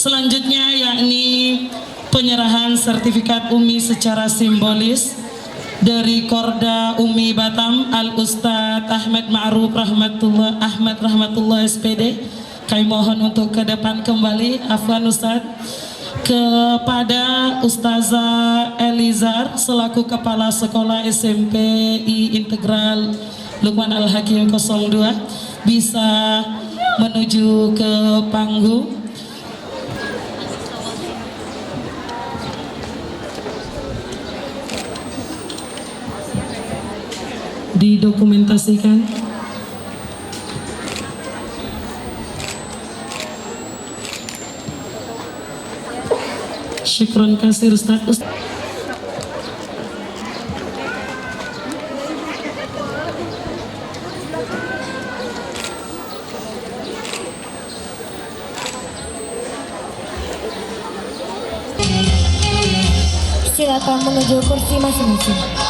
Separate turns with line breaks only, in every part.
Selanjutnya yakni penyerahan sertifikat UMI secara simbolis dari Korda UMI Batam Al Ustadz Ahmad Ma'ruf Rahmatullah SPD. Kami mohon untuk ke depan kembali. Afwan Ustadz. Kepada Ustazah Elizar selaku Kepala Sekolah SMPI Integral Lukman Al-Hakim 02 bisa menuju ke panggung. Didokumentasikan. Syukron kasih Ustaz.
Silakan menuju kursi masing-masing.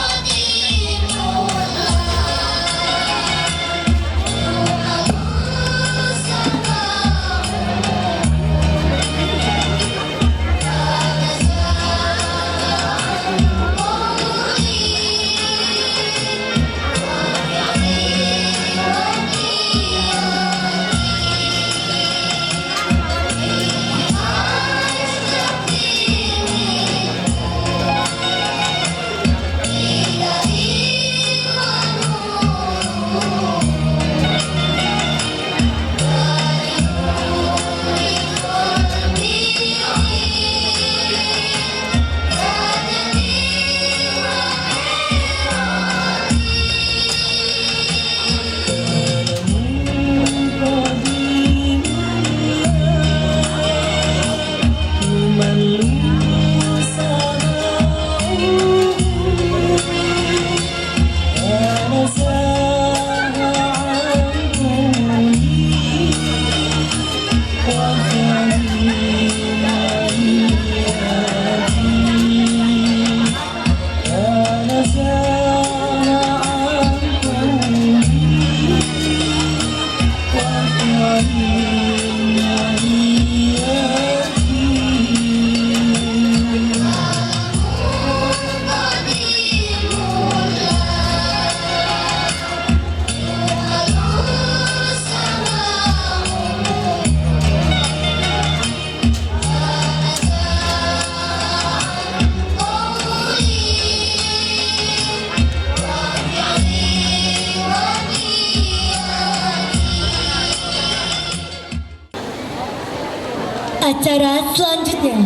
Acara selanjutnya,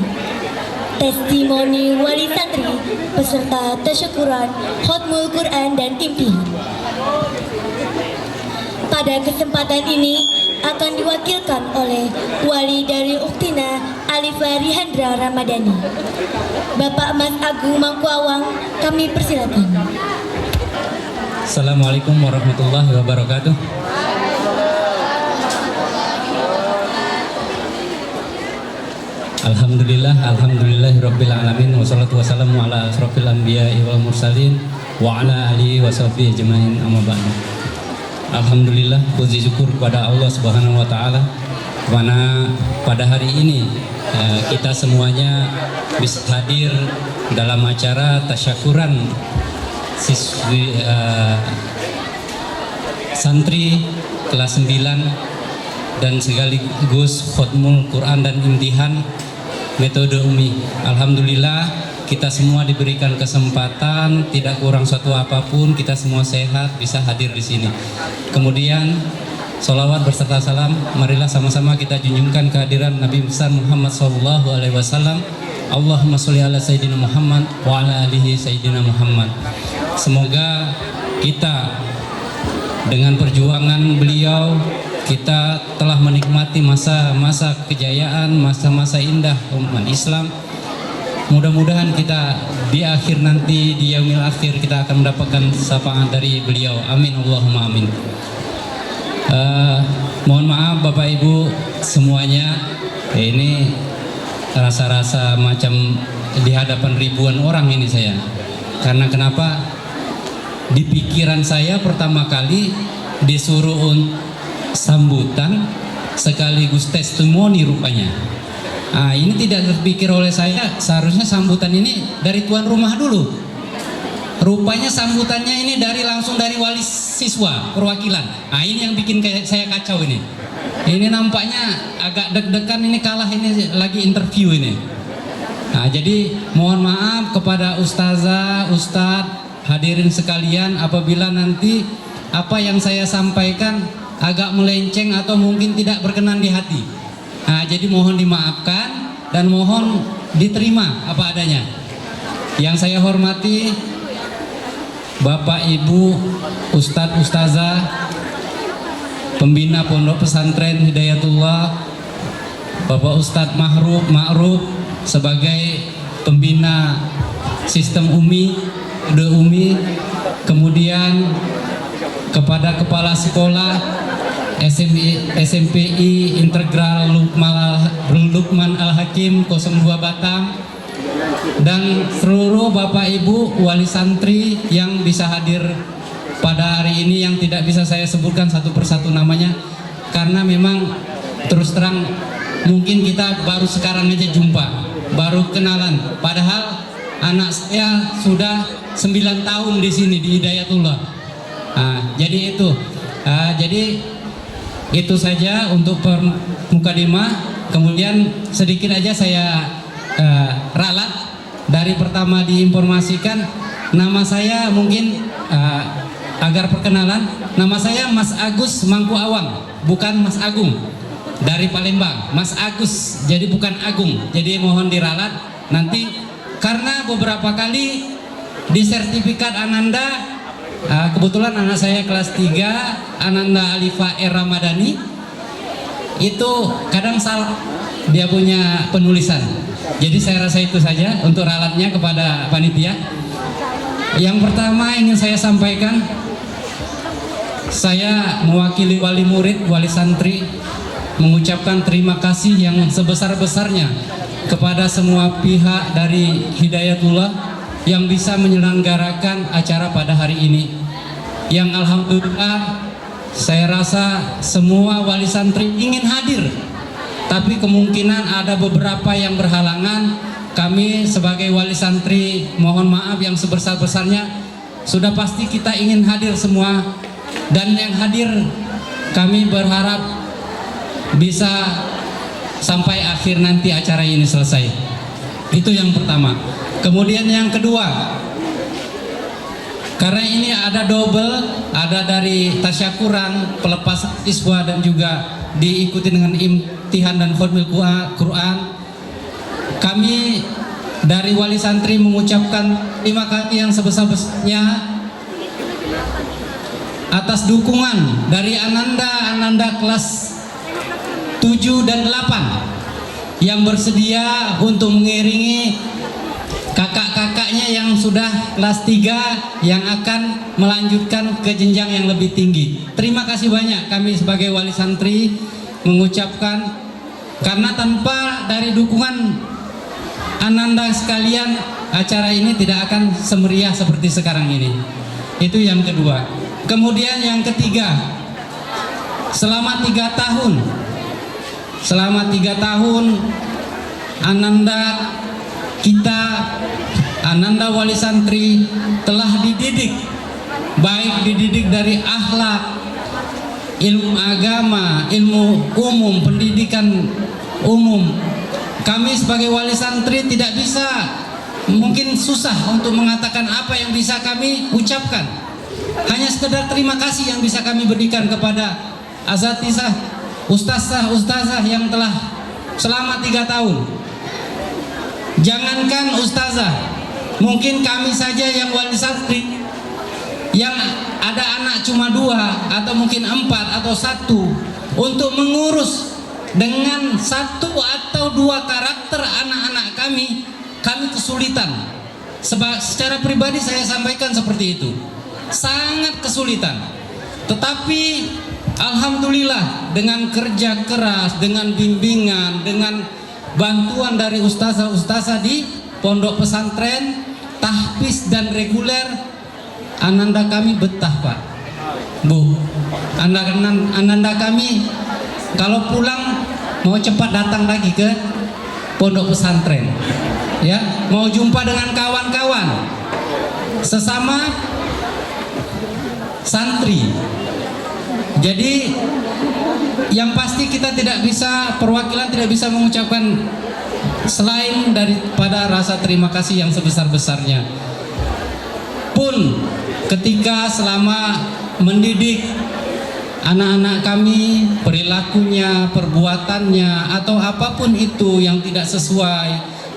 testimoni wali santri beserta tasyukuran khotmul Quran dan impian. Pada kesempatan ini akan diwakilkan oleh wali dari Uktina Alifah Rihandra Ramadhani. Bapak Mas Agung Mangkuawang, kami persilakan.
Assalamualaikum warahmatullahi wabarakatuh. Alhamdulillahirabbil alamin wassalatu wassalamu ala asrofil anbiya'i wal mursalin wa ala alihi washabbihi ajmain, amma ba'du. Alhamdulillah, puji syukur kepada Allah Subhanahu wa taala karena pada hari ini kita semuanya bisa hadir dalam acara tasyakuran siswi santri kelas 9 dan sekaligus khotmul Quran dan imtihan metode UMI. Alhamdulillah kita semua diberikan kesempatan, tidak kurang suatu apapun, kita semua sehat bisa hadir di sini. Kemudian sholawat berserta salam, marilah sama-sama kita junjungkan kehadiran Nabi besar Muhammad SAW. Allahumma sholli ala Sayyidina Muhammad wa ala alihi Sayyidina Muhammad. Semoga kita dengan perjuangan beliau kita telah menikmati masa-masa kejayaan, masa-masa indah umat Islam. Mudah-mudahan kita di akhir nanti, di yaumil akhir, kita akan mendapatkan syafaat dari beliau. Amin Allahumma amin. Mohon maaf Bapak Ibu semuanya, ini rasa-rasa macam di hadapan ribuan orang ini saya. Karena kenapa? Di pikiran saya pertama kali disuruh sambutan sekaligus testimoni rupanya. Ini tidak terpikir oleh saya, seharusnya sambutan ini dari tuan rumah dulu. Rupanya sambutannya ini langsung dari wali siswa perwakilan. Ini yang bikin saya kacau ini. Ini nampaknya agak deg-degan, ini kalah, ini lagi interview ini. Jadi mohon maaf kepada ustazah, ustadz, hadirin sekalian apabila nanti apa yang saya sampaikan agak melenceng atau mungkin tidak berkenan di hati. Jadi mohon dimaafkan dan mohon diterima apa adanya. Yang saya hormati Bapak Ibu Ustadz Ustazah Pembina Pondok Pesantren Hidayatullah, Bapak Ustadz Ma'ruf sebagai pembina sistem UMI, kemudian kepada Kepala Sekolah SMPI Integral Lukman Al-Hakim 02 Batam, dan seluruh Bapak Ibu wali santri yang bisa hadir pada hari ini, yang tidak bisa saya sebutkan satu persatu namanya karena memang terus terang mungkin kita baru sekarang aja jumpa, baru kenalan, padahal anak saya sudah 9 tahun di sini di Hidayatullah. Jadi itu saja untuk mukadimah. Kemudian sedikit aja saya ralat dari pertama diinformasikan nama saya, mungkin agar perkenalan, nama saya Mas Agus Mangku Awang, bukan Mas Agung dari Palembang, Mas Agus, jadi bukan Agung, jadi mohon diralat nanti karena beberapa kali di sertifikat Ananda, kebetulan anak saya kelas 3 Ananda Alifa Ramadhani itu kadang salah dia punya penulisan, jadi saya rasa itu saja untuk ralatnya kepada panitia. Yang pertama ingin saya sampaikan, saya mewakili wali murid, wali santri mengucapkan terima kasih yang sebesar-besarnya kepada semua pihak dari Hidayatullah yang bisa menyelenggarakan acara pada hari ini. Yang alhamdulillah saya rasa semua wali santri ingin hadir, tapi kemungkinan ada beberapa yang berhalangan. Kami sebagai wali santri mohon maaf yang sebesar-besarnya, sudah pasti kita ingin hadir semua, dan yang hadir kami berharap bisa sampai akhir nanti acara ini selesai. Itu yang pertama. Kemudian yang kedua, karena ini ada double, ada dari tasyakuran pelepas siswa dan juga diikuti dengan imtihan dan khutbah Quran, kami dari wali santri mengucapkan terima kasih yang sebesar-besarnya atas dukungan dari Ananda kelas 7 dan 8 yang bersedia untuk mengiringi kakak-kakaknya yang sudah kelas 3 yang akan melanjutkan ke jenjang yang lebih tinggi. Terima kasih banyak kami sebagai wali santri mengucapkan, karena tanpa dari dukungan Ananda sekalian acara ini tidak akan semeriah seperti sekarang ini. Itu yang kedua. Kemudian yang ketiga, selama 3 tahun Ananda wali santri telah dididik, baik dididik dari akhlak, ilmu agama, ilmu umum, pendidikan umum. Kami sebagai wali santri tidak bisa, mungkin susah untuk mengatakan apa yang bisa kami ucapkan. Hanya sekedar terima kasih yang bisa kami berikan kepada asatizah, ustazah yang telah selama 3 tahun. Jangankan ustazah, mungkin kami saja yang wali santri yang ada anak cuma 2 atau mungkin 4 atau 1 untuk mengurus dengan 1 atau 2 karakter anak-anak kami kesulitan. Secara pribadi saya sampaikan seperti itu, sangat kesulitan. Tetapi alhamdulillah dengan kerja keras, dengan bimbingan, dengan bantuan dari ustazah-ustazah di pondok pesantren, tahfiz dan reguler, Ananda kami betah Pak, Bu. Ananda kami kalau pulang mau cepat datang lagi ke pondok pesantren, ya, mau jumpa dengan kawan-kawan sesama santri. Jadi yang pasti kita tidak bisa, perwakilan tidak bisa mengucapkan selain daripada rasa terima kasih yang sebesar-besarnya. Pun ketika selama mendidik anak-anak kami, perilakunya, perbuatannya, atau apapun itu yang tidak sesuai,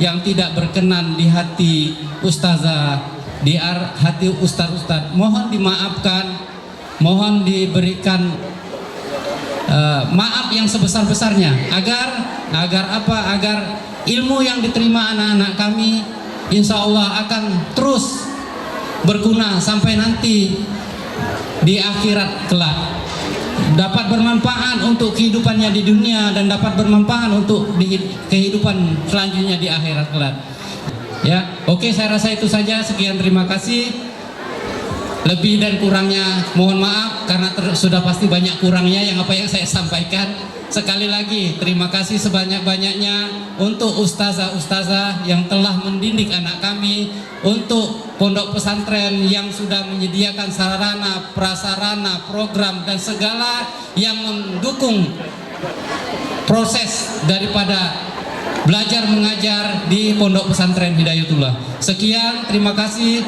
yang tidak berkenan di hati ustazah, di hati ustaz-ustaz, mohon dimaafkan, mohon diberikan maaf yang sebesar-besarnya, agar ilmu yang diterima anak-anak kami insya Allah akan terus berguna sampai nanti di akhirat kelak, dapat bermanfaat untuk kehidupannya di dunia dan dapat bermanfaat untuk di kehidupan selanjutnya di akhirat kelak. Ya, oke, saya rasa itu saja. Sekian, terima kasih. Lebih dan kurangnya mohon maaf, karena sudah pasti banyak kurangnya yang saya sampaikan. Sekali lagi terima kasih sebanyak-banyaknya untuk ustazah-ustazah yang telah mendidik anak kami, untuk pondok pesantren yang sudah menyediakan sarana, prasarana, program dan segala yang mendukung proses daripada belajar mengajar di pondok pesantren Hidayatullah. Sekian, terima kasih.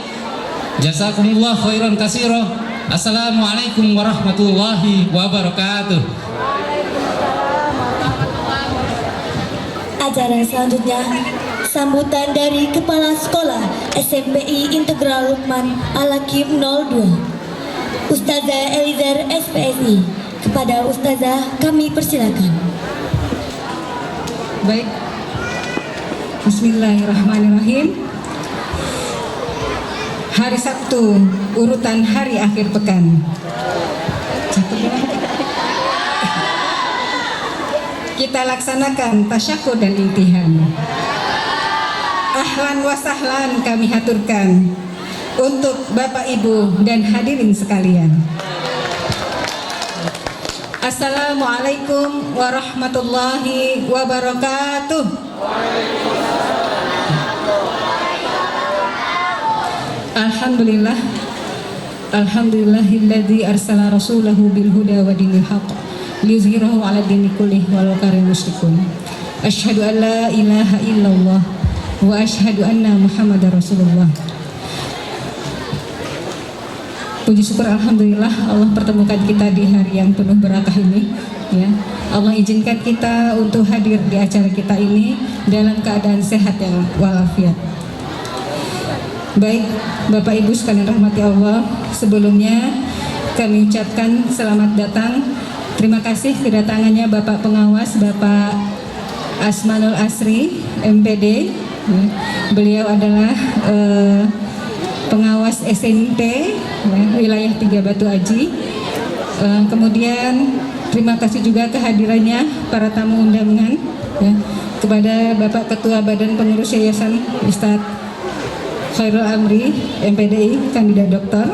Jazakumullah khairan katsira. Assalamualaikum warahmatullahi wabarakatuh.
Acara selanjutnya sambutan dari Kepala Sekolah SMPI Integral Lukman Al-Hakim 02, Ustazah Elizar SPSI. Kepada Ustazah kami persilakan.
Baik, Bismillahirrahmanirrahim. Hari Sabtu, urutan hari akhir pekan. Kita laksanakan tasyahud dan intihan. Ahlan wa sahlan kami haturkan untuk Bapak Ibu dan hadirin sekalian. Assalamualaikum warahmatullahi wabarakatuh. Alhamdulillah, alhamdulillahilladzi arsala rasulahu bil huda wa dinil haqq liyuzhirahu 'ala dini kullih walau karihal musyrikun. Asyhadu an la ilaha illallah wa asyhadu anna Muhammadar Rasulullah. Puji syukur alhamdulillah Allah pertemukan kita di hari yang penuh berkah ini, ya. Allah izinkan kita untuk hadir di acara kita ini dalam keadaan sehat yang walafiat. Baik, Bapak Ibu sekalian rahmati Allah, sebelumnya kami ucapkan selamat datang. Terima kasih kedatangannya Bapak Pengawas, Bapak Asmanul Asri, MPD. Beliau adalah pengawas SMP, ya, wilayah 3 Batu Aji. Kemudian terima kasih juga kehadirannya para tamu undangan, ya, kepada Bapak Ketua Badan Pengurus Yayasan Ustadz Khairul Amri, MPDI, kandidat doktor.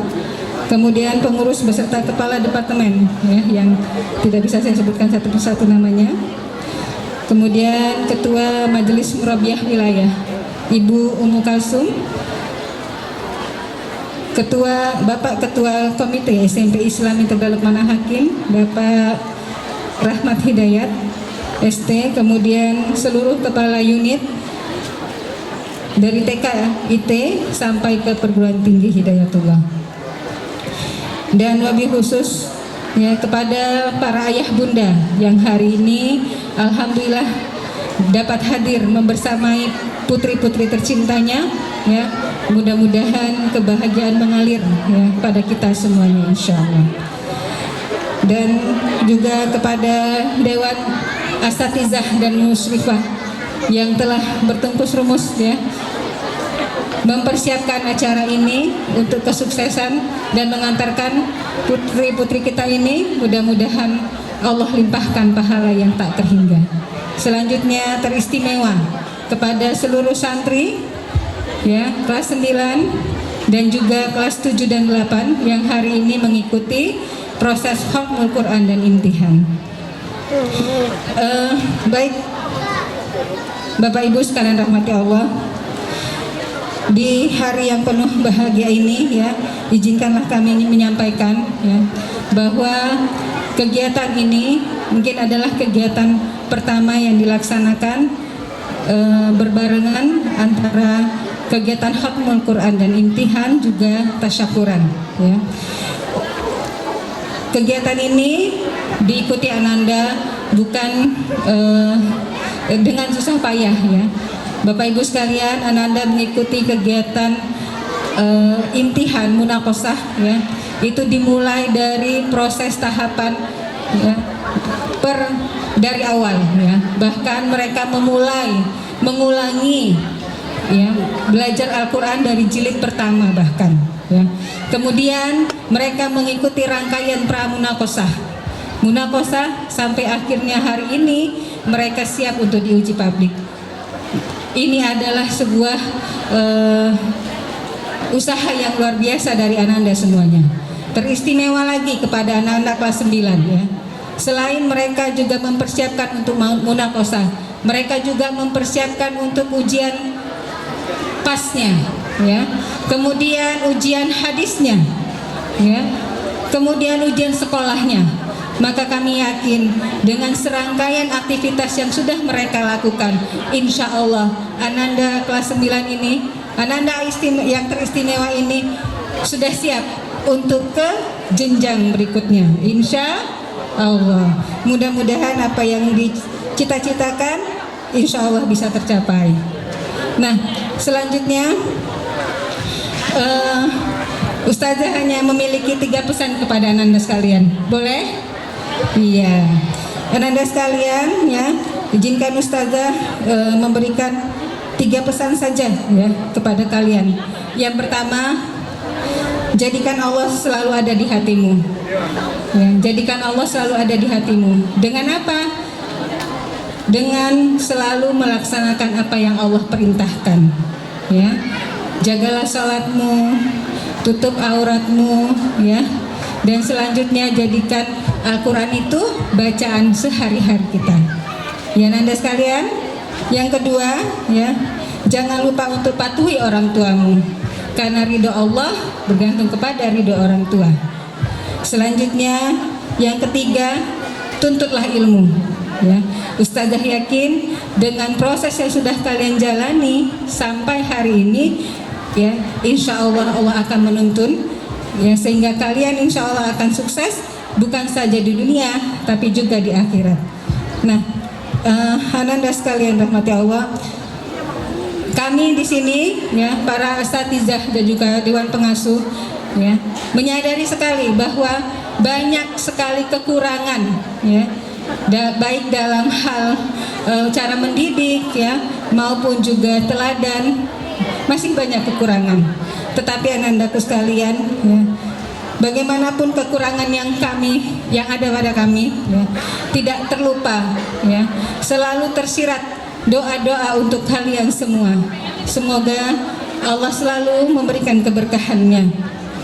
Kemudian pengurus beserta kepala departemen, ya, yang tidak bisa saya sebutkan satu persatu namanya. Kemudian Ketua Majelis Murabiah Wilayah, Ibu Umu Kalsum. Bapak Ketua Komite SMP Islam Integral Lukman Al-Hakim, Bapak Rahmat Hidayat, ST. Kemudian seluruh kepala unit dari TK, IT sampai ke perguruan tinggi Hidayatullah. Dan wabil khusus, ya, kepada para ayah bunda yang hari ini alhamdulillah dapat hadir membersamai putri-putri tercintanya, ya. Mudah-mudahan kebahagiaan mengalir, ya, pada kita semuanya insyaallah. Dan juga kepada Dewan Asatizah dan Musyrifah yang telah bertempus rumus, ya, mempersiapkan acara ini untuk kesuksesan dan mengantarkan putri-putri kita ini. Mudah-mudahan Allah limpahkan pahala yang tak terhingga. Selanjutnya teristimewa kepada seluruh santri, ya, kelas 9 dan juga kelas 7 dan 8 yang hari ini mengikuti proses Khatmul Quran dan imtihan. Baik, Bapak Ibu sekalian rahmati Allah, di hari yang penuh bahagia ini ya, izinkanlah kami menyampaikan ya, bahwa kegiatan ini mungkin adalah kegiatan pertama yang dilaksanakan berbarengan antara kegiatan khatmul Quran dan imtihan juga tasyakuran ya. Kegiatan ini diikuti Ananda bukan dengan susah payah ya. Bapak Ibu sekalian, Ananda mengikuti kegiatan imtihan munaqashah ya. Itu dimulai dari proses tahapan ya, dari awal ya. Bahkan mereka mengulangi ya, belajar Al-Quran dari jilid pertama bahkan ya. Kemudian mereka mengikuti rangkaian pramunaqashah sampai akhirnya hari ini mereka siap untuk diuji publik. Ini adalah sebuah usaha yang luar biasa dari Ananda semuanya. Teristimewa lagi kepada anak-anak kelas 9 ya. Selain mereka juga mempersiapkan untuk munaqashah, mereka juga mempersiapkan untuk ujian pasnya ya, kemudian ujian hadisnya ya, kemudian ujian sekolahnya. Maka kami yakin dengan serangkaian aktivitas yang sudah mereka lakukan, insya Allah Ananda kelas 9 ini, Ananda yang teristimewa ini sudah siap untuk ke jenjang berikutnya, insya Allah. Mudah-mudahan apa yang dicita-citakan insya Allah bisa tercapai. Nah, selanjutnya Ustazah hanya memiliki 3 pesan kepada Ananda sekalian. Boleh? Iya. Ananda sekalian ya, izinkan Ustazah memberikan 3 pesan saja ya kepada kalian. Yang pertama, jadikan Allah selalu ada di hatimu. Ya, jadikan Allah selalu ada di hatimu. Dengan apa? Dengan selalu melaksanakan apa yang Allah perintahkan ya. Jagalah salatmu, tutup auratmu ya. Dan selanjutnya jadikan Al-Quran itu bacaan sehari-hari kita ya Nanda sekalian. Yang kedua ya, jangan lupa untuk patuhi orang tuamu, karena ridho Allah bergantung kepada ridho orang tua. Selanjutnya yang ketiga, tuntutlah ilmu ya. Ustazah yakin dengan proses yang sudah kalian jalani sampai hari ini ya, insya Allah Allah akan menuntun ya, sehingga kalian insya Allah akan sukses bukan saja di dunia tapi juga di akhirat. Nah, Ananda sekalian rahmati Allah, kami di sini ya, para asatizah dan juga dewan pengasuh ya, menyadari sekali bahwa banyak sekali kekurangan ya, baik dalam hal cara mendidik ya maupun juga teladan, masih banyak kekurangan. Tetapi Anandaku sekalian ya, bagaimanapun kekurangan yang ada pada kami ya, tidak terlupa ya, selalu tersirat doa-doa untuk kalian semua. Semoga Allah selalu memberikan keberkahannya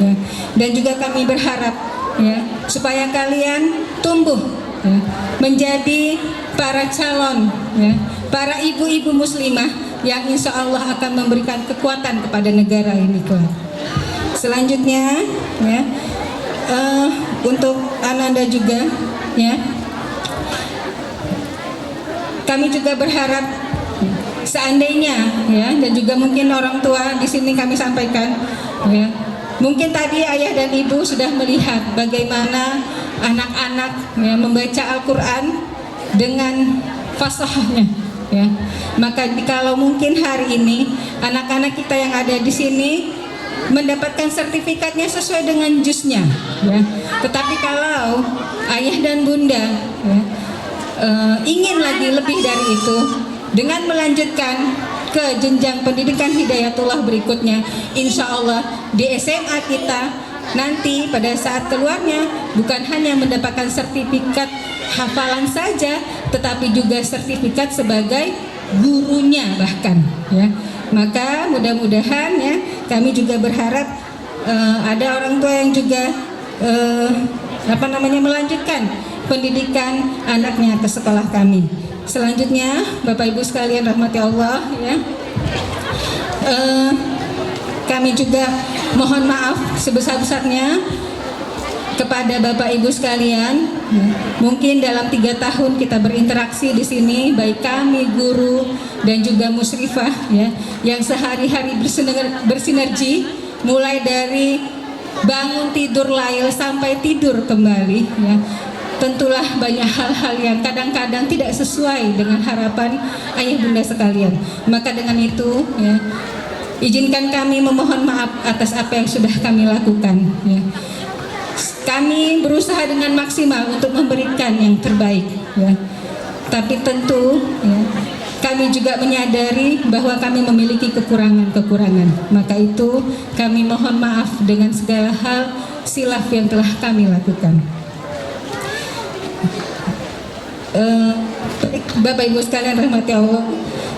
ya. Dan juga kami berharap ya, supaya kalian tumbuh ya, menjadi para calon ya, para ibu-ibu muslimah yang insya Allah akan memberikan kekuatan kepada negara ini kelak. Selanjutnya ya, untuk Ananda juga ya, kami juga berharap seandainya ya, dan juga mungkin orang tua di sini kami sampaikan ya, mungkin tadi ayah dan ibu sudah melihat bagaimana anak-anak ya, membaca Al-Quran dengan fasahnya ya. Maka kalau mungkin hari ini anak-anak kita yang ada di sini mendapatkan sertifikatnya sesuai dengan jusnya ya. Tetapi kalau ayah dan bunda ya, ingin lagi lebih dari itu dengan melanjutkan ke jenjang pendidikan hidayatullah berikutnya, insya Allah di SMA kita nanti pada saat keluarnya bukan hanya mendapatkan sertifikat hafalan saja, tetapi juga sertifikat sebagai gurunya bahkan ya. Maka mudah-mudahan ya, kami juga berharap ada orang tua yang juga melanjutkan pendidikan anaknya ke sekolah kami Selanjutnya, Bapak Ibu sekalian rahmati Allah ya. Kami juga mohon maaf sebesar-besarnya kepada Bapak Ibu sekalian. Mungkin dalam 3 tahun kita berinteraksi di sini, baik kami, guru, dan juga musyrifah ya, yang sehari-hari bersinergi, mulai dari bangun tidur lail sampai tidur kembali ya. Tentulah banyak hal-hal yang kadang-kadang tidak sesuai dengan harapan ayah bunda sekalian. Maka dengan itu ya, izinkan kami memohon maaf atas apa yang sudah kami lakukan ya. Kami berusaha dengan maksimal untuk memberikan yang terbaik ya. Tapi tentu ya, kami juga menyadari bahwa kami memiliki kekurangan-kekurangan. Maka itu kami mohon maaf dengan segala hal silaf yang telah kami lakukan. Bapak Ibu sekalian rahmati Allah,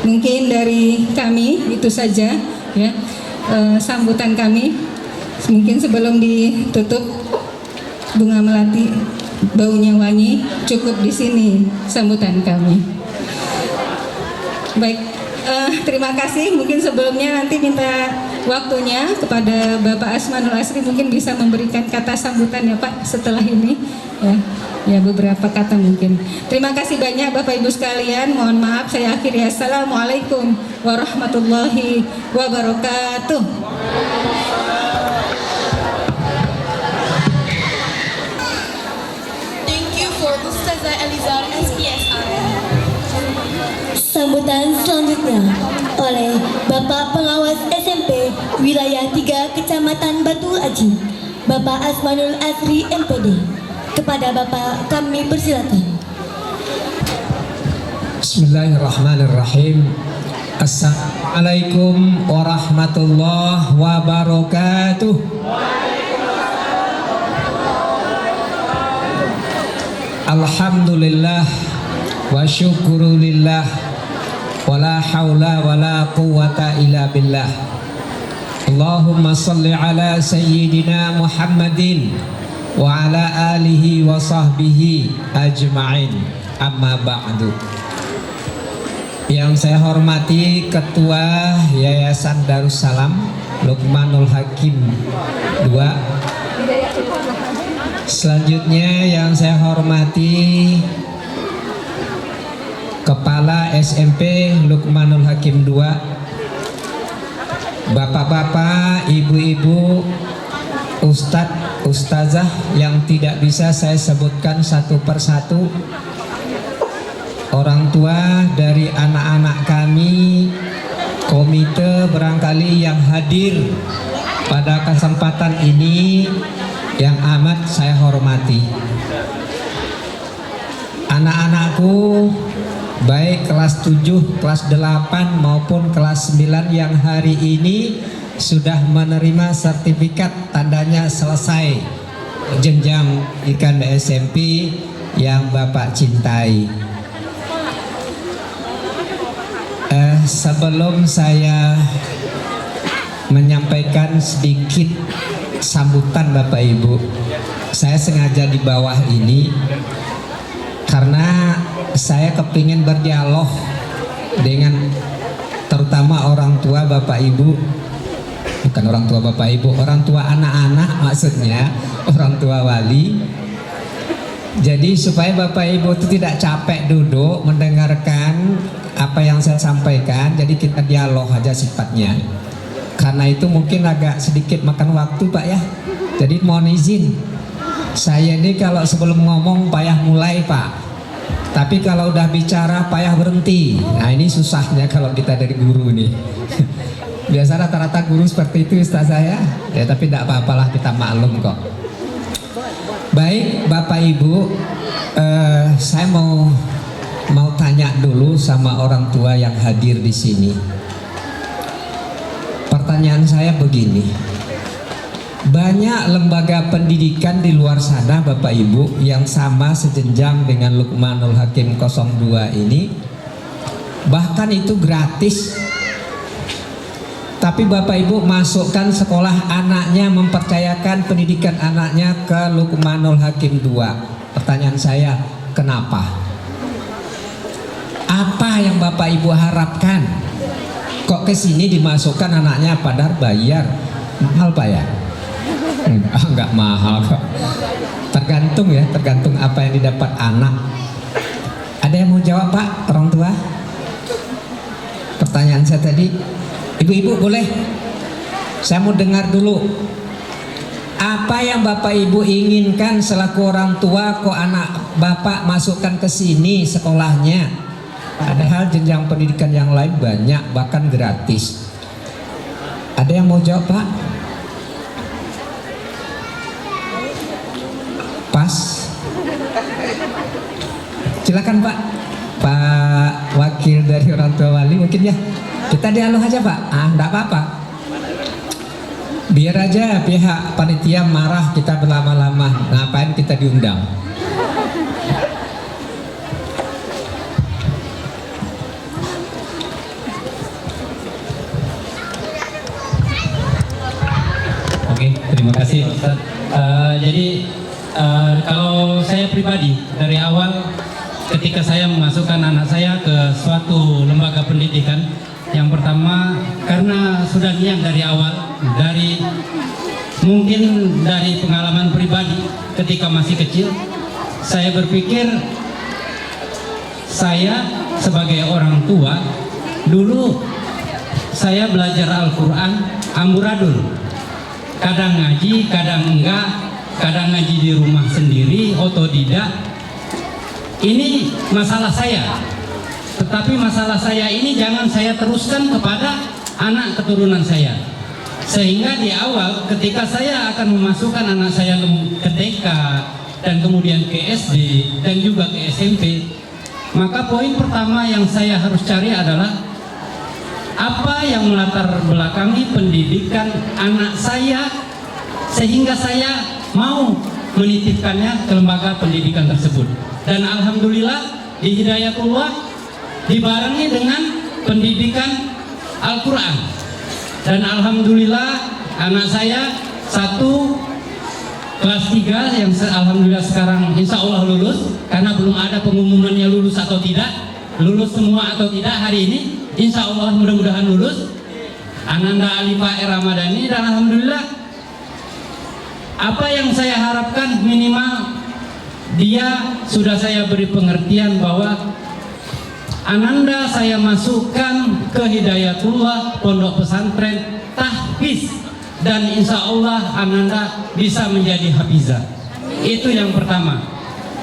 mungkin dari kami itu saja ya, sambutan kami. Mungkin sebelum ditutup, bunga melati baunya wangi, cukup di sini sambutan kami. Baik, terima kasih. Mungkin sebelumnya nanti minta waktunya kepada Bapak Asmanul Asri, mungkin bisa memberikan kata sambutan ya Pak setelah ini ya, beberapa kata mungkin. Terima kasih banyak Bapak Ibu sekalian. Mohon maaf saya akhiri. Assalamualaikum warahmatullahi wabarakatuh.
Thank you for Ustazah Elizar SPSR.
Sambutan selanjutnya oleh Bapak Pengawas SMP Wilayah 3 Kecamatan Batu Aji, Bapak Asmanul Asri MPD. Kepada Bapak kami persilakan.
Bismillahirrahmanirrahim. Assalamualaikum warahmatullahi wabarakatuh. Alhamdulillah wa syukurulillah, wala haula wala quwata illa billah. Allahumma salli ala sayyidina Muhammadin wa ala alihi wa sahbihi ajma'in. Amma ba'du. Yang saya hormati Ketua Yayasan Darussalam Luqmanul Hakim II. Selanjutnya yang saya hormati Kepala SMP Luqmanul Hakim II, Bapak-bapak, ibu-ibu, ustadz, ustazah yang tidak bisa saya sebutkan satu persatu, orang tua dari anak-anak kami, komite barangkali yang hadir pada kesempatan ini yang amat saya hormati. Anak-anakku baik kelas 7, kelas 8 maupun kelas 9 yang hari ini sudah menerima sertifikat tandanya selesai jenjang pendidikan SMP yang Bapak cintai. Sebelum saya menyampaikan sedikit sambutan Bapak Ibu, saya sengaja di bawah ini karena saya kepingin berdialog dengan terutama orang tua Bapak Ibu, bukan orang tua Bapak Ibu, orang tua anak-anak, maksudnya orang tua wali. Jadi supaya Bapak Ibu itu tidak capek duduk mendengarkan apa yang saya sampaikan, jadi kita dialog aja sifatnya. Karena itu mungkin agak sedikit makan waktu Pak ya. Jadi mohon izin, saya ini kalau sebelum ngomong payah mulai Pak. Tapi kalau udah bicara payah berhenti. Nah ini susahnya kalau kita dari guru nih. Biasa rata-rata guru seperti itu Ustaz saya. Ya tapi tidak apa-apalah, kita maklum kok. Baik Bapak Ibu, saya mau tanya dulu sama orang tua yang hadir di sini. Pertanyaan saya begini. Banyak lembaga pendidikan di luar sana Bapak Ibu yang sama sejenjang dengan Luqmanul Hakim 02 ini, bahkan itu gratis. Tapi Bapak Ibu masukkan sekolah anaknya, mempercayakan pendidikan anaknya ke Luqmanul Hakim 2. Pertanyaan saya, kenapa? Apa yang Bapak Ibu harapkan? Kok ke sini dimasukkan anaknya padahal bayar? Mahal Pak ya? Enggak mahal kok. Tergantung ya, tergantung apa yang didapat anak. Ada yang mau jawab Pak, orang tua? Pertanyaan saya tadi, ibu-ibu boleh? Saya mau dengar dulu. Apa yang Bapak Ibu inginkan selaku orang tua kok anak Bapak masukkan ke sini sekolahnya? Padahal jenjang pendidikan yang lain banyak, bahkan gratis. Ada yang mau jawab Pak? Pas. Silakan Pak. Pak Wakil dari orang tua wali mungkin ya. Kita dialog aja Pak. Enggak apa-apa. Biar aja pihak panitia marah kita berlama-lama. Ngapain kita diundang?
Oke, terima kasih Ustaz. Kalau saya pribadi dari awal ketika saya memasukkan anak saya ke suatu lembaga pendidikan, yang pertama karena sudah niat dari awal, mungkin dari pengalaman pribadi ketika masih kecil, saya berpikir saya sebagai orang tua dulu saya belajar Al-Quran amburadul, kadang ngaji, kadang enggak, kadang ngaji di rumah sendiri, otodidak. Ini masalah saya. Tetapi masalah saya ini jangan saya teruskan kepada anak keturunan saya. Sehingga di awal ketika saya akan memasukkan anak saya ke TK dan kemudian ke SD dan juga ke SMP, maka poin pertama yang saya harus cari adalah apa yang melatar belakangi pendidikan anak saya sehingga saya mau menitipkannya ke lembaga pendidikan tersebut. Dan alhamdulillah di Hidayatullah dibarengi dengan pendidikan Al-Quran. Dan alhamdulillah anak saya satu kelas 3 yang alhamdulillah sekarang insya Allah lulus, karena belum ada pengumumannya lulus atau tidak, lulus semua atau tidak hari ini, insya Allah mudah-mudahan lulus. Ananda Alifah Ramadhani. Dan alhamdulillah apa yang saya harapkan minimal dia sudah saya beri pengertian bahwa Ananda saya masukkan ke Hidayatullah Pondok Pesantren Tahfiz, dan insya Allah Ananda bisa menjadi hafizah. Itu yang pertama.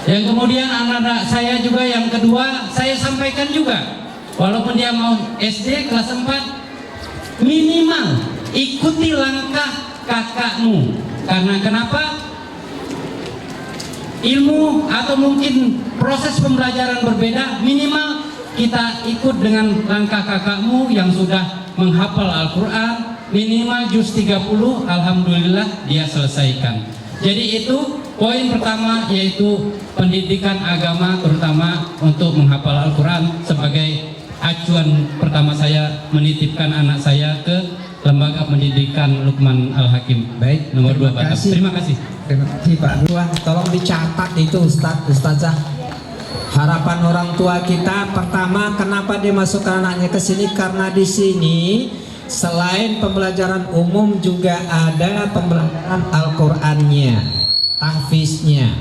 Yang kemudian Ananda saya juga yang kedua saya sampaikan juga, walaupun dia mau SD kelas 4, minimal ikuti langkah kakakmu. Karena kenapa? Ilmu atau mungkin proses pembelajaran berbeda, minimal kita ikut dengan langkah kakakmu yang sudah menghafal Al-Quran, minimal juz 30, alhamdulillah dia selesaikan. Jadi itu poin pertama, yaitu pendidikan agama terutama untuk menghafal Al-Quran sebagai acuan pertama saya menitipkan anak saya ke lembaga pendidikan Luqman Al-Hakim.
Baik,
nomor 2 Batam. Terima kasih.
Terima kasih Pak Dua. Tolong dicatat itu Ustazah. Harapan orang tua kita pertama, kenapa dia masukkan anaknya ke sini? Karena di sini selain pembelajaran umum juga ada pembelajaran Al-Qur'annya, tahfiznya.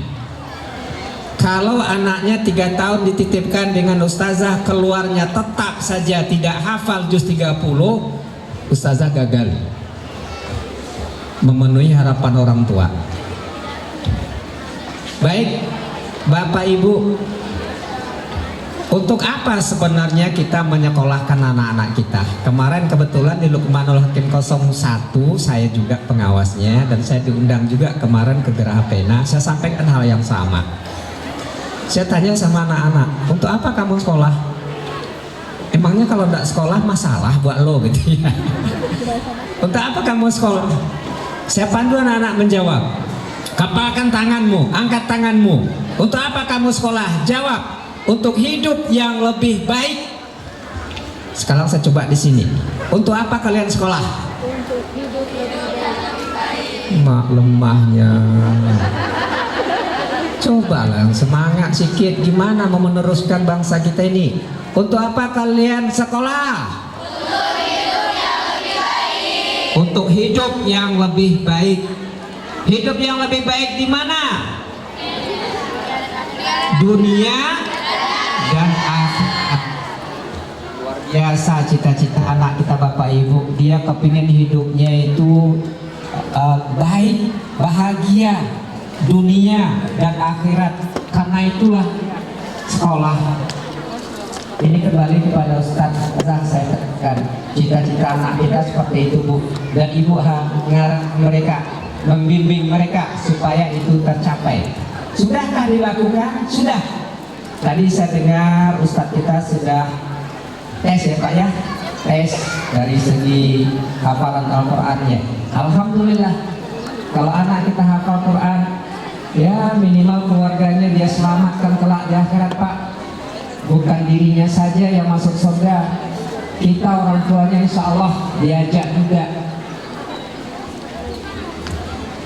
Kalau anaknya 3 tahun dititipkan dengan ustazah, keluarnya tetap saja tidak hafal juz 30, ustazah gagal memenuhi harapan orang tua. Baik, Bapak Ibu, untuk apa sebenarnya kita menyekolahkan anak-anak kita? Kemarin kebetulan di Luqmanul Hakim 01 saya juga pengawasnya, dan saya diundang juga kemarin ke Geraha Pena. Saya sampaikan hal yang sama. Saya tanya sama anak-anak, untuk apa kamu sekolah? Emangnya kalau tidak sekolah masalah buat lo gitu ya? Untuk apa kamu sekolah? Saya pandu anak-anak menjawab, kapalkan tanganmu, angkat tanganmu. Untuk apa kamu sekolah? Jawab, untuk hidup yang lebih baik. Sekarang saya coba di sini. Untuk apa kalian sekolah? Untuk hidup lebih baik. Mak lemahnya. Cobalah semangat sikit, gimana mau meneruskan bangsa kita ini? Untuk apa kalian sekolah? Untuk hidup yang lebih baik. Hidup yang lebih baik di mana? Dunia dan akhirat. Luar biasa cita-cita anak kita Bapak Ibu. Dia kepingin hidupnya itu baik, bahagia, dunia dan akhirat. Karena itulah sekolah. Ini kembali kepada Ustadz saya tekankan, cita-cita anak kita seperti itu Bu, dan Ibu mengarang mereka, membimbing mereka supaya itu tercapai. Sudahkah dilakukan? Sudah. Tadi saya dengar Ustadz kita sudah tes ya Pak ya, tes dari segi hafalan Al-Qurannya. Alhamdulillah, kalau anak kita hafal Quran, ya minimal keluarganya dia selamatkan kelak di akhirat Pak. Bukan dirinya saja yang masuk surga, kita orang tuanya insya Allah diajak juga.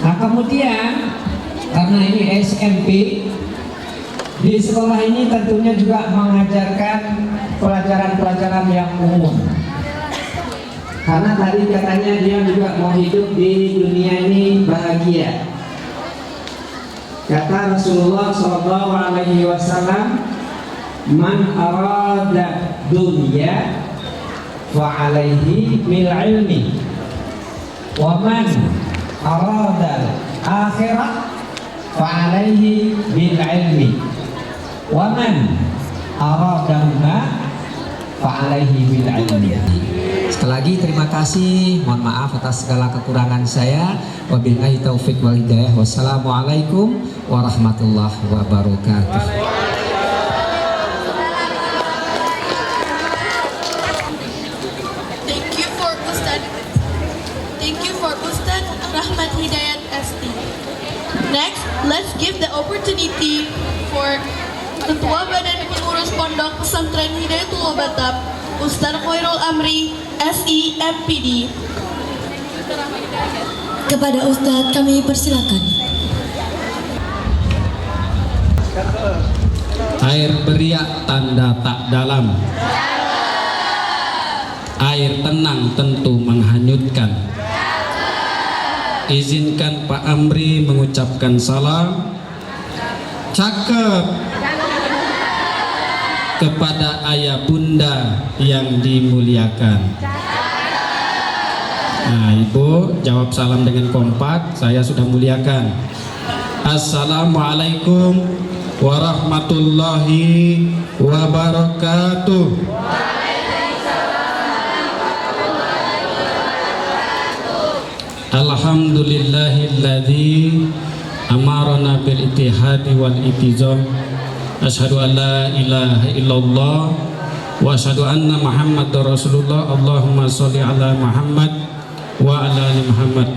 Nah kemudian karena ini SMP, di sekolah ini tentunya juga mengajarkan pelajaran-pelajaran yang umum. Karena tadi katanya dia juga mau hidup di dunia ini bahagia. Kata Rasulullah SAW, man arada dunya wa alaihi bil ilmi wa man arada akhirat fa alaihi bil ilmi wa man aradahuma fa alaihi bil ilmi. Sekali lagi terima kasih, mohon maaf atas segala kekurangan saya. Wabillahi taufik wal hidayah. Wassalamualaikum warahmatullahi wabarakatuh.
Rahmat Hidayat ST. Next, let's give the opportunity for Ketua Badan Pengurus Pondok Pesantren Hidayatullah Batam, Ustaz Khairul Amri, SI MPD.
Kepada Ustadz kami persilakan.
Air beriak tanda tak dalam, air tenang tentu menghanyutkan. Izinkan Pak Amri mengucapkan salam. Cakep kepada ayah bunda yang dimuliakan. Nah Ibu jawab salam dengan kompak. Saya sudah muliakan. Assalamualaikum warahmatullahi wabarakatuh. Alhamdulillahilladzi amarana bil ittihadi wal itizam. Asyhadu an la ilaha illallah wa asyhadu anna Muhammadar Rasulullah. Allahumma sholli ala Muhammad wa ala ali Muhammad.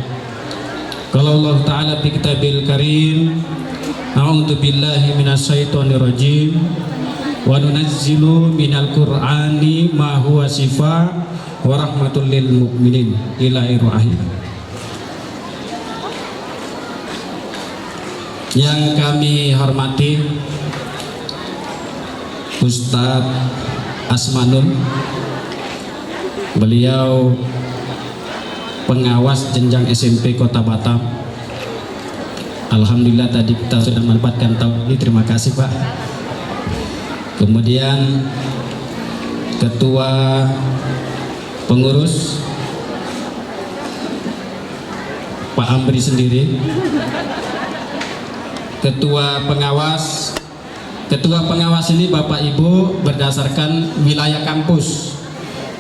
Qala Allah Ta'ala fi kitabil karim, a'udzu billahi minasyaitonir rajim wa nunazzilu minal qur'ani ma huwa shifa wa rahmatul lil mu'minin ila akhir. Yang kami hormati Ustadz Asmanul, beliau pengawas jenjang SMP Kota Batam. Alhamdulillah tadi kita sudah mendapatkan tahun ini, terima kasih Pak. Kemudian Ketua Pengurus Pak Amri sendiri, Ketua pengawas ini Bapak Ibu berdasarkan wilayah kampus.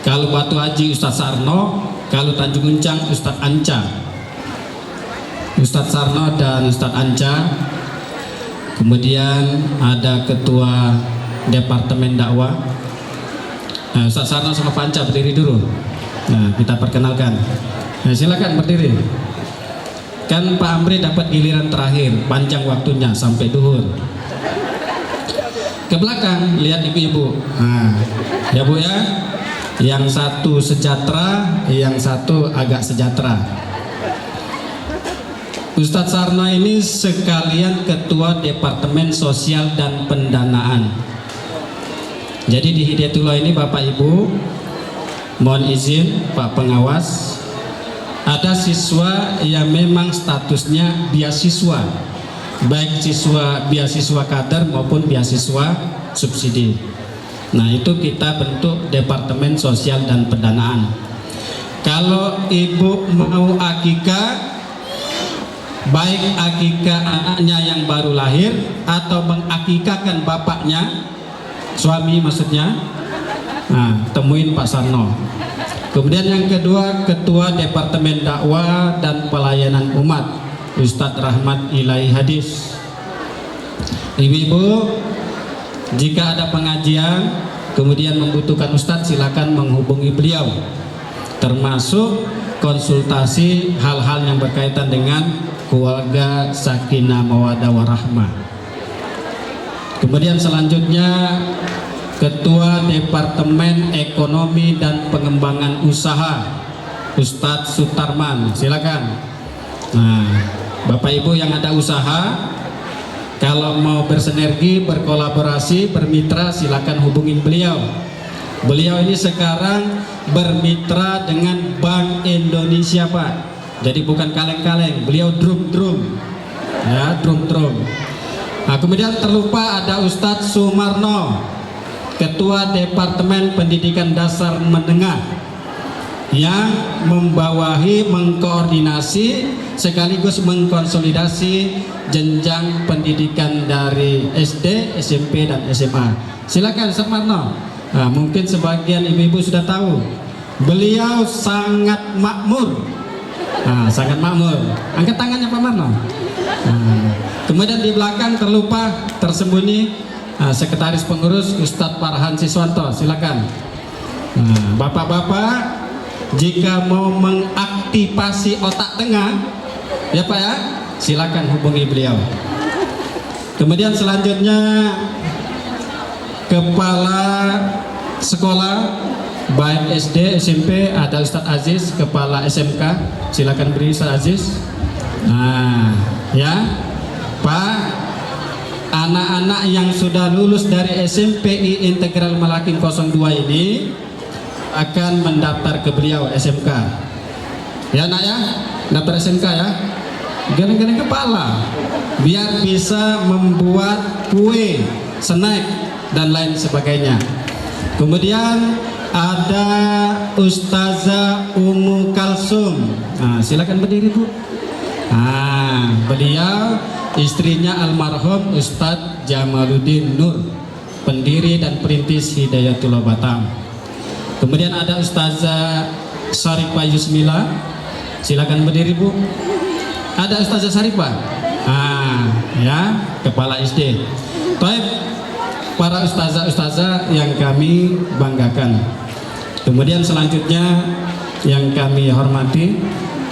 Kalau Batu Haji Ustadz Sarno, kalau Tanjung Uncang Ustadz Anca. Ustadz Sarno dan Ustadz Anca. Kemudian ada Ketua Departemen Dakwah. Nah, Ustadz Sarno sama Pak Anca berdiri dulu. Nah, kita perkenalkan. Nah, silakan berdiri. Kan Pak Amri dapat giliran terakhir, panjang waktunya sampai duhur. Ke belakang lihat ibu-ibu. Nah, ya Bu ya. Yang satu sejahtera, yang satu agak sejahtera. Ustadz Sarno ini sekalian Ketua Departemen Sosial dan Pendanaan.
Jadi di Hidayatullah ini Bapak Ibu, mohon izin Pak Pengawas, ada siswa yang memang statusnya beasiswa, baik siswa beasiswa kader maupun beasiswa subsidi. Nah, itu kita bentuk Departemen Sosial dan Pendanaan. Kalau ibu mau akikah, baik akikah anaknya yang baru lahir atau mengakikahkan bapaknya, suami maksudnya, nah, temuin Pak Sarno. Kemudian yang kedua, Ketua Departemen Dakwah dan Pelayanan Umat, Ustadz Rahmat Ilahi Hadis. Ibu-ibu, jika ada pengajian kemudian membutuhkan Ustadz, silakan menghubungi beliau, termasuk konsultasi hal-hal yang berkaitan dengan keluarga sakinah mawaddah warahmah. Kemudian selanjutnya Ketua Departemen Ekonomi dan Pengembangan Usaha, Ustadz Sutarman, silakan. Nah, Bapak Ibu yang ada usaha, kalau mau bersinergi, berkolaborasi, bermitra, silakan hubungin beliau. Beliau ini sekarang bermitra dengan Bank Indonesia, Pak. Jadi bukan kaleng-kaleng, beliau drum-drum, ya, drum-drum. Nah, kemudian terlupa ada Ustadz Sumarno, Ketua Departemen Pendidikan Dasar Menengah, yang membawahi, mengkoordinasi sekaligus mengkonsolidasi jenjang pendidikan dari SD, SMP, dan SMA. Silakan Sumarno. Nah, mungkin sebagian ibu-ibu sudah tahu, beliau sangat makmur. Nah, sangat makmur. Angkat tangannya Pak Marno. Nah, kemudian di belakang terlupa, tersembunyi, Sekretaris Pengurus Ustadz Farhan Siswanto, silakan. Nah, bapak-bapak, jika mau mengaktifasi otak tengah, ya Pak ya, silakan hubungi beliau. Kemudian selanjutnya Kepala Sekolah baik SD, SMP, ada Ustadz Aziz. Kepala SMK, silakan beri Ustadz Aziz. Nah, ya Pak, anak-anak yang sudah lulus dari SMPI Integral Malaking 02 ini akan mendaftar ke beliau SMK. Ya nak ya, daftar SMK ya. Gering-gering kepala, biar bisa membuat kue, snack, dan lain sebagainya. Kemudian ada Ustazah Ummu Kalsum. Nah, silakan berdiri Bu. Nah, beliau istrinya almarhum Ustadz Jamaluddin Nur, pendiri dan perintis Hidayatullah Batam. Kemudian ada Ustazah Sarifah Yusmila, silakan berdiri Bu. Ada Ustazah Sarifah, ya, kepala SD. Baik, para ustazah-ustazah yang kami banggakan. Kemudian selanjutnya yang kami hormati,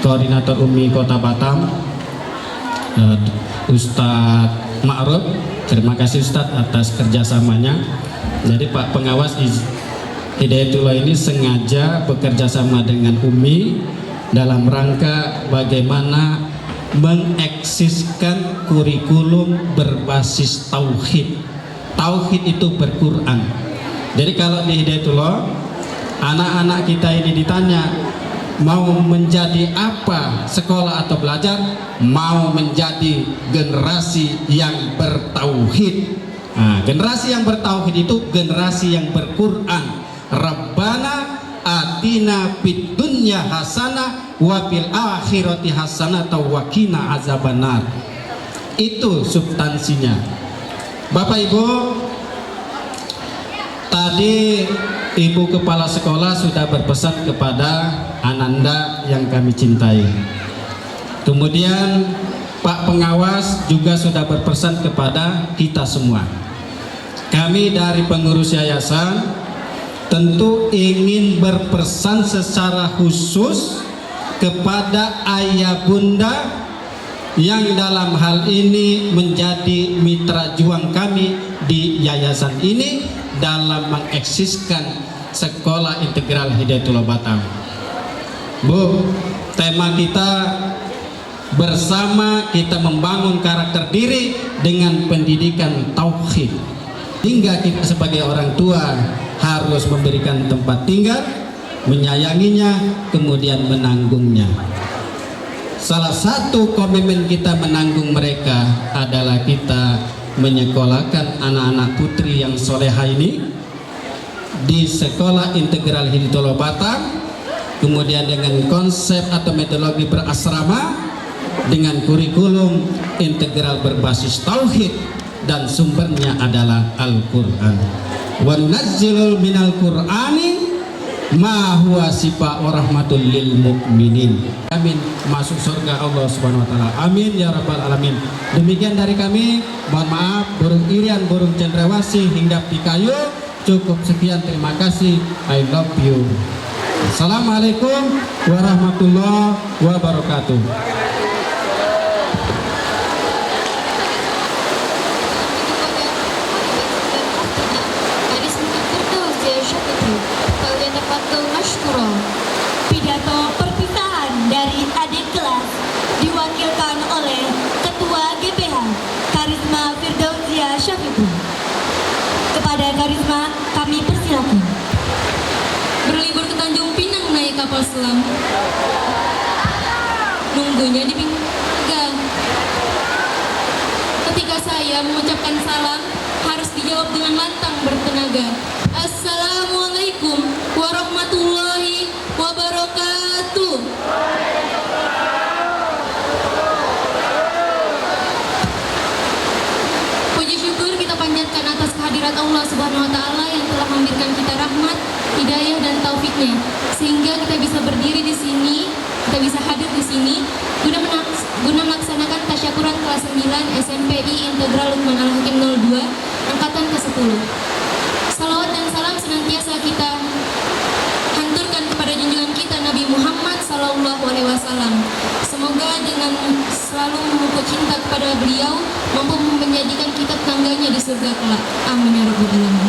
Koordinator UMI Kota Batam, Ustadz Ma'ruf. Terima kasih Ustadz atas kerjasamanya. Jadi Pak Pengawas Hidayatullah ini sengaja bekerja sama dengan UMI dalam rangka bagaimana mengeksiskan kurikulum berbasis tauhid. Tauhid itu berquran. Jadi kalau di Hidayatullah, anak-anak kita ini ditanya mau menjadi apa sekolah atau belajar, mau menjadi generasi yang bertauhid. Nah, generasi yang bertauhid itu generasi yang berquran. Rabbana atina fid dunya hasanah wa fil akhirati hasanah wa qina azabannar. Itu substansinya. Bapak Ibu, tadi Ibu Kepala Sekolah sudah berpesan kepada Ananda yang kami cintai. Kemudian Pak Pengawas juga sudah berpesan kepada kita semua. Kami dari pengurus yayasan tentu ingin berpesan secara khusus kepada ayah bunda yang dalam hal ini menjadi mitra juang kami di yayasan ini dalam mengeksiskan Sekolah Integral Hidayatullah Batam. Bu, tema kita bersama kita membangun karakter diri dengan pendidikan tauhid. hingga kita sebagai orang tua harus memberikan tempat tinggal, menyayanginya, kemudian menanggungnya. Salah satu komitmen kita menanggung mereka adalah kita menyekolahkan anak-anak putri yang soleha ini di Sekolah Integral Hidayatullah Batam, kemudian dengan konsep atau metodologi berasrama dengan kurikulum integral berbasis tauhid dan sumbernya adalah Al-Quran. Wa nunazzilul minal Qur'ani ma huwa sifaa wa rahmatul lil mu'minin. Amin. Masuk surga Allah Subhanahu wa taala. Amin ya rabbal alamin. Demikian dari kami. Mohon maaf burung irian, burung cendrawasih hingga pikayu. Cukup sekian, terima kasih. I love you. Assalamualaikum warahmatullahi wabarakatuh.
Pidato perpisahan dari adik kelas diwakilkan oleh Ketua GPH Karisma Firdauzia Syafiqul. Kepada Karisma kami persilakan.
Berlibur ke Tanjung Pinang naik kapal selam, nunggunya di pinggang. Ketika saya mengucapkan salam, harus dijawab dengan lantang bertenaga. Assalamualaikum warahmatullahi wabarakatuh. Puji syukur kita panjatkan atas kehadirat Allah Subhanahu wa taala yang telah memberikan kita rahmat, hidayah dan taufiknya sehingga kita bisa berdiri di sini, kita bisa hadir di sini guna melaksanakan tasyakuran kelas 9 SMPI Integral Lukman Al-Hakim 02 angkatan ke-10. Salawat dan salam senantiasa kita hanturkan kepada junjungan kita Nabi Muhammad SAW. Semoga dengan selalu memupuk cinta kepada beliau mampu menjadikan kita tetangganya di surga kelak. Amin ya rabbal alamin.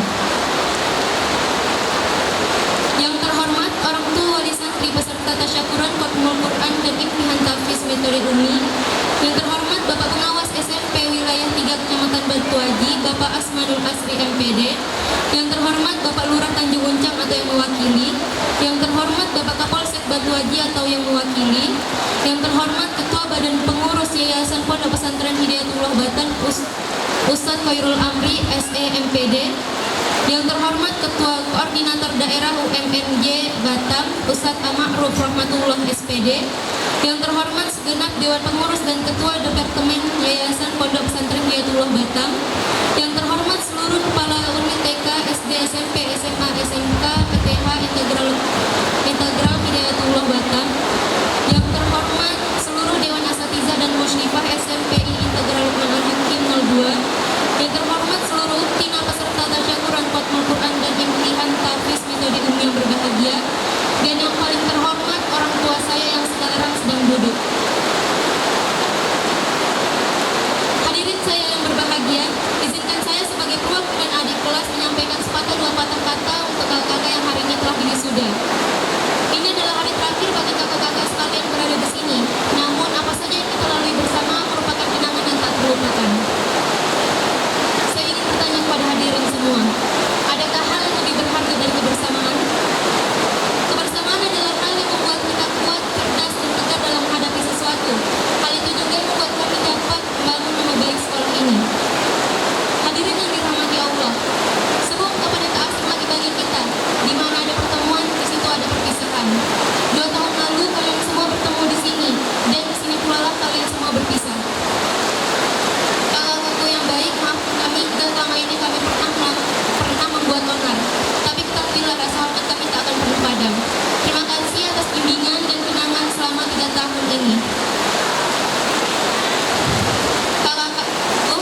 Yang terhormat orang tua wali santri peserta tasyakuran Khatmul Quran dan imtihan tahfiz metode Umi. Yang terhormat Bapak Pengawas SMP Wilayah 3 Kecamatan Batu Aji, Bapak Asmanul Asri MPD. Yang terhormat Bapak Lurah Tanjung Uncang atau yang mewakili. Yang terhormat Bapak Kapolsek Batu Aji atau yang mewakili. Yang terhormat Ketua Badan Pengurus Yayasan Pondok Pesantren Hidayatullah Batam Ustadz Khairul Amri SE MPD. Yang terhormat Ketua Koordinator Daerah UMNJ Batam Ustadz Ma'ruf Rahmatullah SPD. Yang terhormat segenap Dewan Pengurus dan Ketua Departemen Yayasan Pondok Pesantren Hidayatullah Batam. Yang terhormat seluruh Kepala Unit TK, SD, SMP, SMA, SMK, PTH Integral Hidayatullah Batam. Yang terhormat seluruh Dewan Asatidzah dan Musyrifah SMPI Integral Lukman Al-Hakim 02. Yang terhormat seluruh uktina peserta tasyakuran Khatmul Quran dan imtihan tahfiz metode Umi yang berbahagia. Dan yang paling terhormat orang tua saya yang sekarang sedang duduk. Hadirin saya yang berbahagia, izinkan saya sebagai perwakilan adik kelas menyampaikan sepatah dua patah kata untuk kakak-kakak yang hari ini telah wisuda. Ini adalah hari terakhir bagi kakak-kakak sekalian berada di sini. Namun apa saja yang kita lalui bersama merupakan kenangan yang tak terlupakan. Saya ingin bertanya kepada hadirin semua, adakah hal yang lebih berharga dari kebersamaan? Kebersamaan adalah hal yang membuat kita kuat, cerdas, dan tegar dalam menghadapi sesuatu. Hal itu juga yang membuat kami dapat membangun nama baik sekolah ini. Hadirin yang dirahmati Allah, sebuah ungkapan yang tak asing lagi bagi kita. Di mana ada pertemuan, di situ ada perpisahan. 2 tahun lalu kalian semua bertemu di sini, dan di sini pula lah kalian semua berpisah. Kakak-kakakku yang baik, maafkan kami jika selama ini kami pernah membuat onar. Tapi ketahuilah rasa hormat kami tak akan pernah padam. Terima kasih atas bimbingan dan kenangan selama 3 tahun ini. Kakak-kakakku,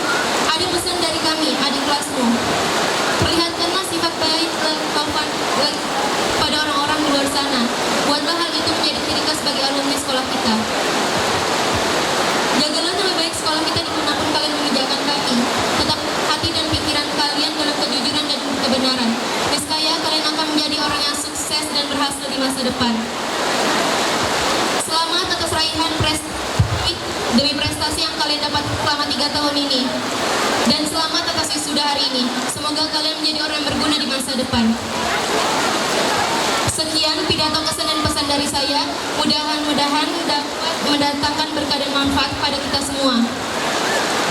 ada pesan dari kami, adik kelasmu. Perlihatkanlah sifat baik pada orang-orang di luar sana. Buatlah hal itu menjadi ciri khas bagi alumni sekolah kita. Jagalah nama baik sekolah kita dimanapun kalian menginjakan kaki. Tetap hati dan pikiran kalian dalam kejujuran dan kebenaran. Niscaya kalian akan menjadi orang yang sukses dan berhasil di masa depan. Selamat atas raihan prestasi demi prestasi yang kalian dapat selama 3 tahun ini. Dan selamat atas wisuda hari ini. Semoga kalian menjadi orang yang berguna di masa depan. Sekian pidato kesan dan pesan dari saya. Mudah-mudahan dapat mendatangkan berkah dan manfaat pada kita semua.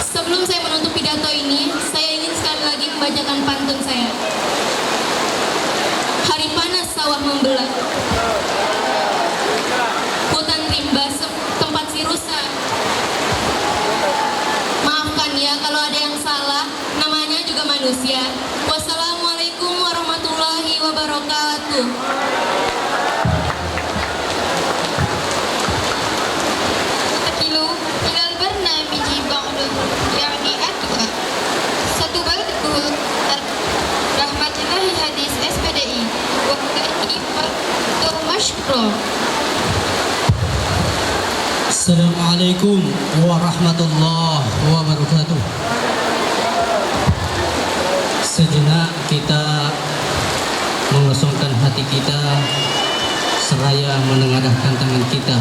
Sebelum saya menutup pidato ini, saya ingin sekali lagi membacakan pantun saya. Hari panas sawah membelah, hutan rimba tempat si rusa. Maafkan ya kalau ada yang salah, namanya juga manusia. Wassalamualaikum warahmatullahi wabarakatuh.
Akilu ilal barnamiji ba'du yani adwa satu balku rahmatillahi hadis SPDI wa huwa mashkura.
Assalamualaikum warahmatullahi wabarakatuh. Sejenak kita mengosongkan hati kita seraya menengadahkan tangan kita,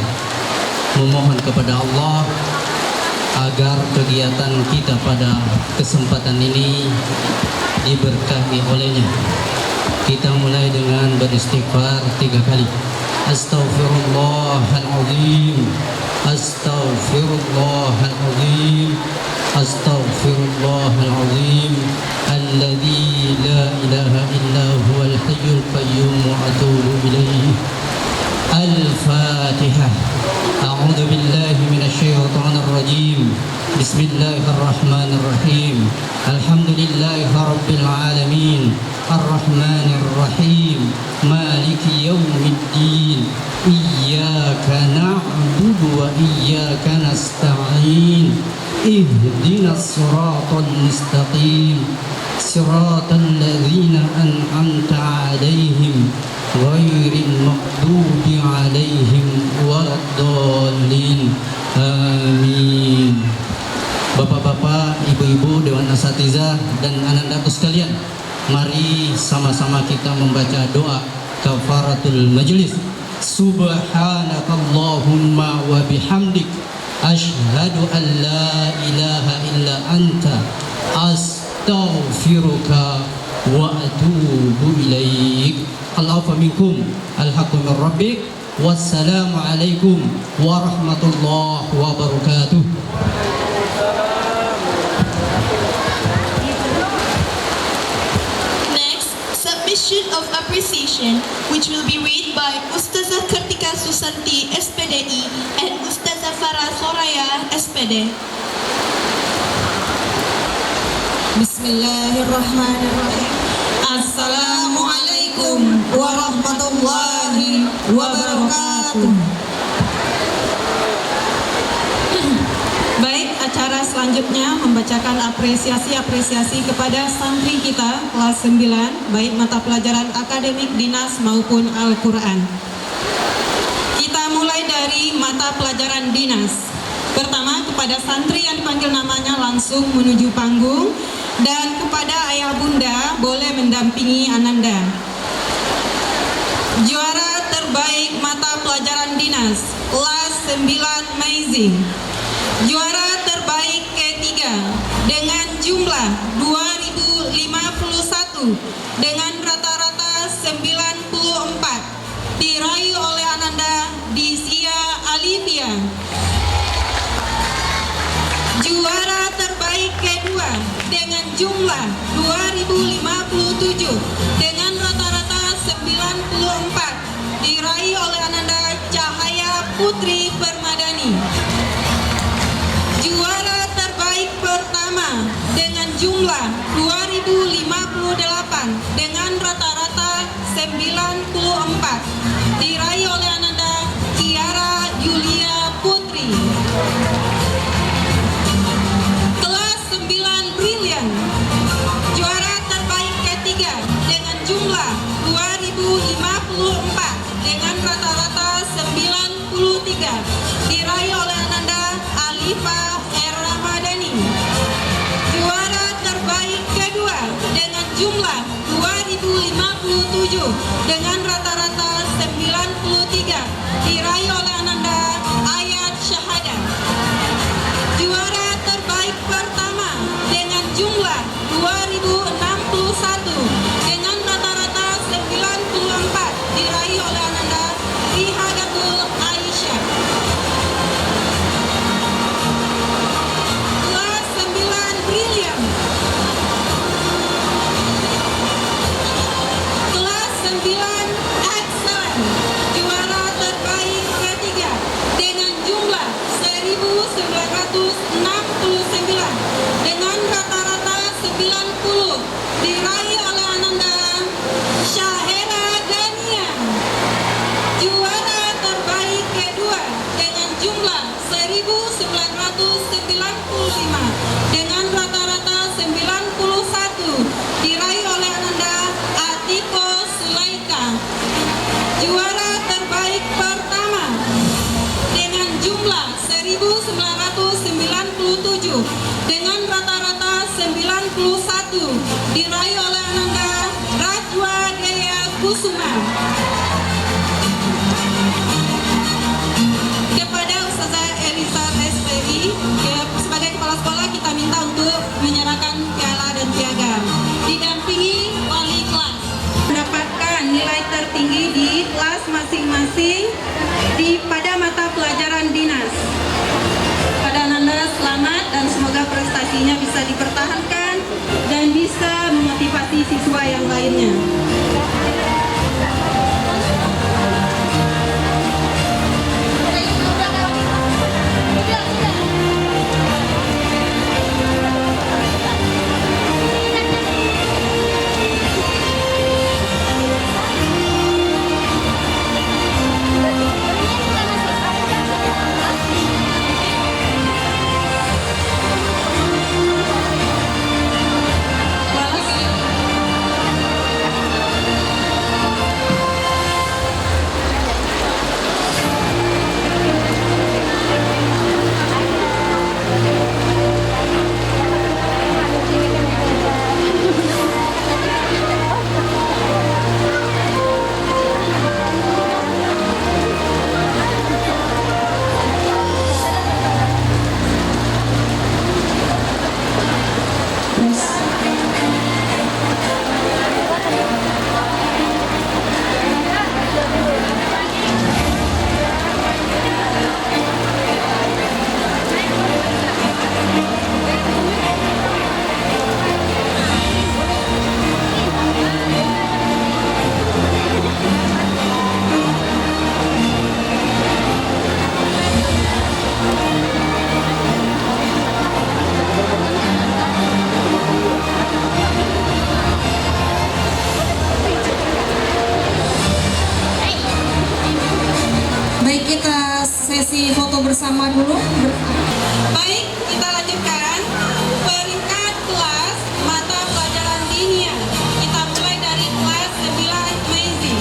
memohon kepada Allah agar kegiatan kita pada kesempatan ini diberkahi olehnya. Kita mulai dengan beristighfar 3 kali. Astaghfirullahaladzim, astaghfirullahaladzim, astaghfirullahaladzim, alladzi la ilaha illa huwal hayyul qayyum wa atubu ilaih. Al-Fatihah. A'udzu billahi minasyaitonir rajim. Bismillahirrahmanirrahim. Alhamdulillahi rabbil alamin. Ar-Rahmanir Rahim. Maliki yaumiddin. Iyyaka na'budu wa iyyaka nasta'in. Ihdinas siratal mustaqim. Siratal ladzina an'amta 'alaihim ghairil maghdubi 'alaihim waladdallin. Amin. Bapak-bapak, ibu-ibu, dewan asatidzah dan anandaku sekalian, mari sama-sama kita membaca doa kafaratul majlis. Subhanakallahumma wa bihamdik asyhadu an la ilaha illa anta astaghfiruka wa atubu ilaik. Al-afwa minkum, al-haqqu min rabbik. Wassalamualaikum warahmatullahi wabarakatuh.
Next, submission of appreciation, which will be read by Ustazah Kartika Susanti SPDI and Ustazah Farah Soraya SPD.
Bismillahirrahmanirrahim. Assalamualaikum warahmatullahi wabarakatuh. Baik, acara selanjutnya membacakan apresiasi kepada santri kita kelas 9, baik mata pelajaran akademik dinas maupun Al-Quran. Kita mulai dari mata pelajaran dinas. Pertama, kepada santri yang dipanggil namanya langsung menuju panggung, dan kepada ayah bunda boleh mendampingi ananda. Juara terbaik mata pelajaran dinas kelas 9 Amazing. Juara terbaik K3 dengan jumlah 2051 dengan rata-rata 94 diraih oleh ananda Disia Alivia. Juara terbaik K2 dengan jumlah 2057 dengan rata-rata 94 diraih oleh ananda Cahaya Putri Permadani. Juara terbaik pertama dengan jumlah 2058 dengan rata-rata 94 diraih oleh ananda Kiara Yulia Putri. Kelas 9 Brilliant. Juara terbaik K3 dengan jumlah 2054 dengan rata-rata 93 diraih oleh ananda Alifa Ramadhani. Juara terbaik kedua dengan jumlah 2057 dengan rata-rata 93 diraih oleh ananda Ayat Syahada. Juara terbaik ketiga dengan jumlah 1.969 dengan rata-rata 90 diraih oleh Ananda Syahera Dania. Juara terbaik kedua dengan jumlah 1.995 dengan rata-rata 91 diraih oleh Ananda Atiko Sulaika. Juara terbaik pertama dengan jumlah 1.997 dengan rata-rata 91 diraih oleh Ananda Rajwa Dea Kusuma. Kepada Ustazah Elisa SPI sebagai kepala sekolah kita minta untuk menyerahkan piala dan piagam. Didampingi wali kelas mendapatkan nilai tertinggi di kelas masing-masing pada mata pelajaran dinas. Pada Ananda selamat dan semoga prestasinya bisa dipertahankan dan bisa memotivasi siswa yang lainnya. Baik, kita sesi foto bersama dulu. Baik, kita lanjutkan peringkat kelas mata pelajaran dinia. Kita mulai dari kelas 9 Meizi.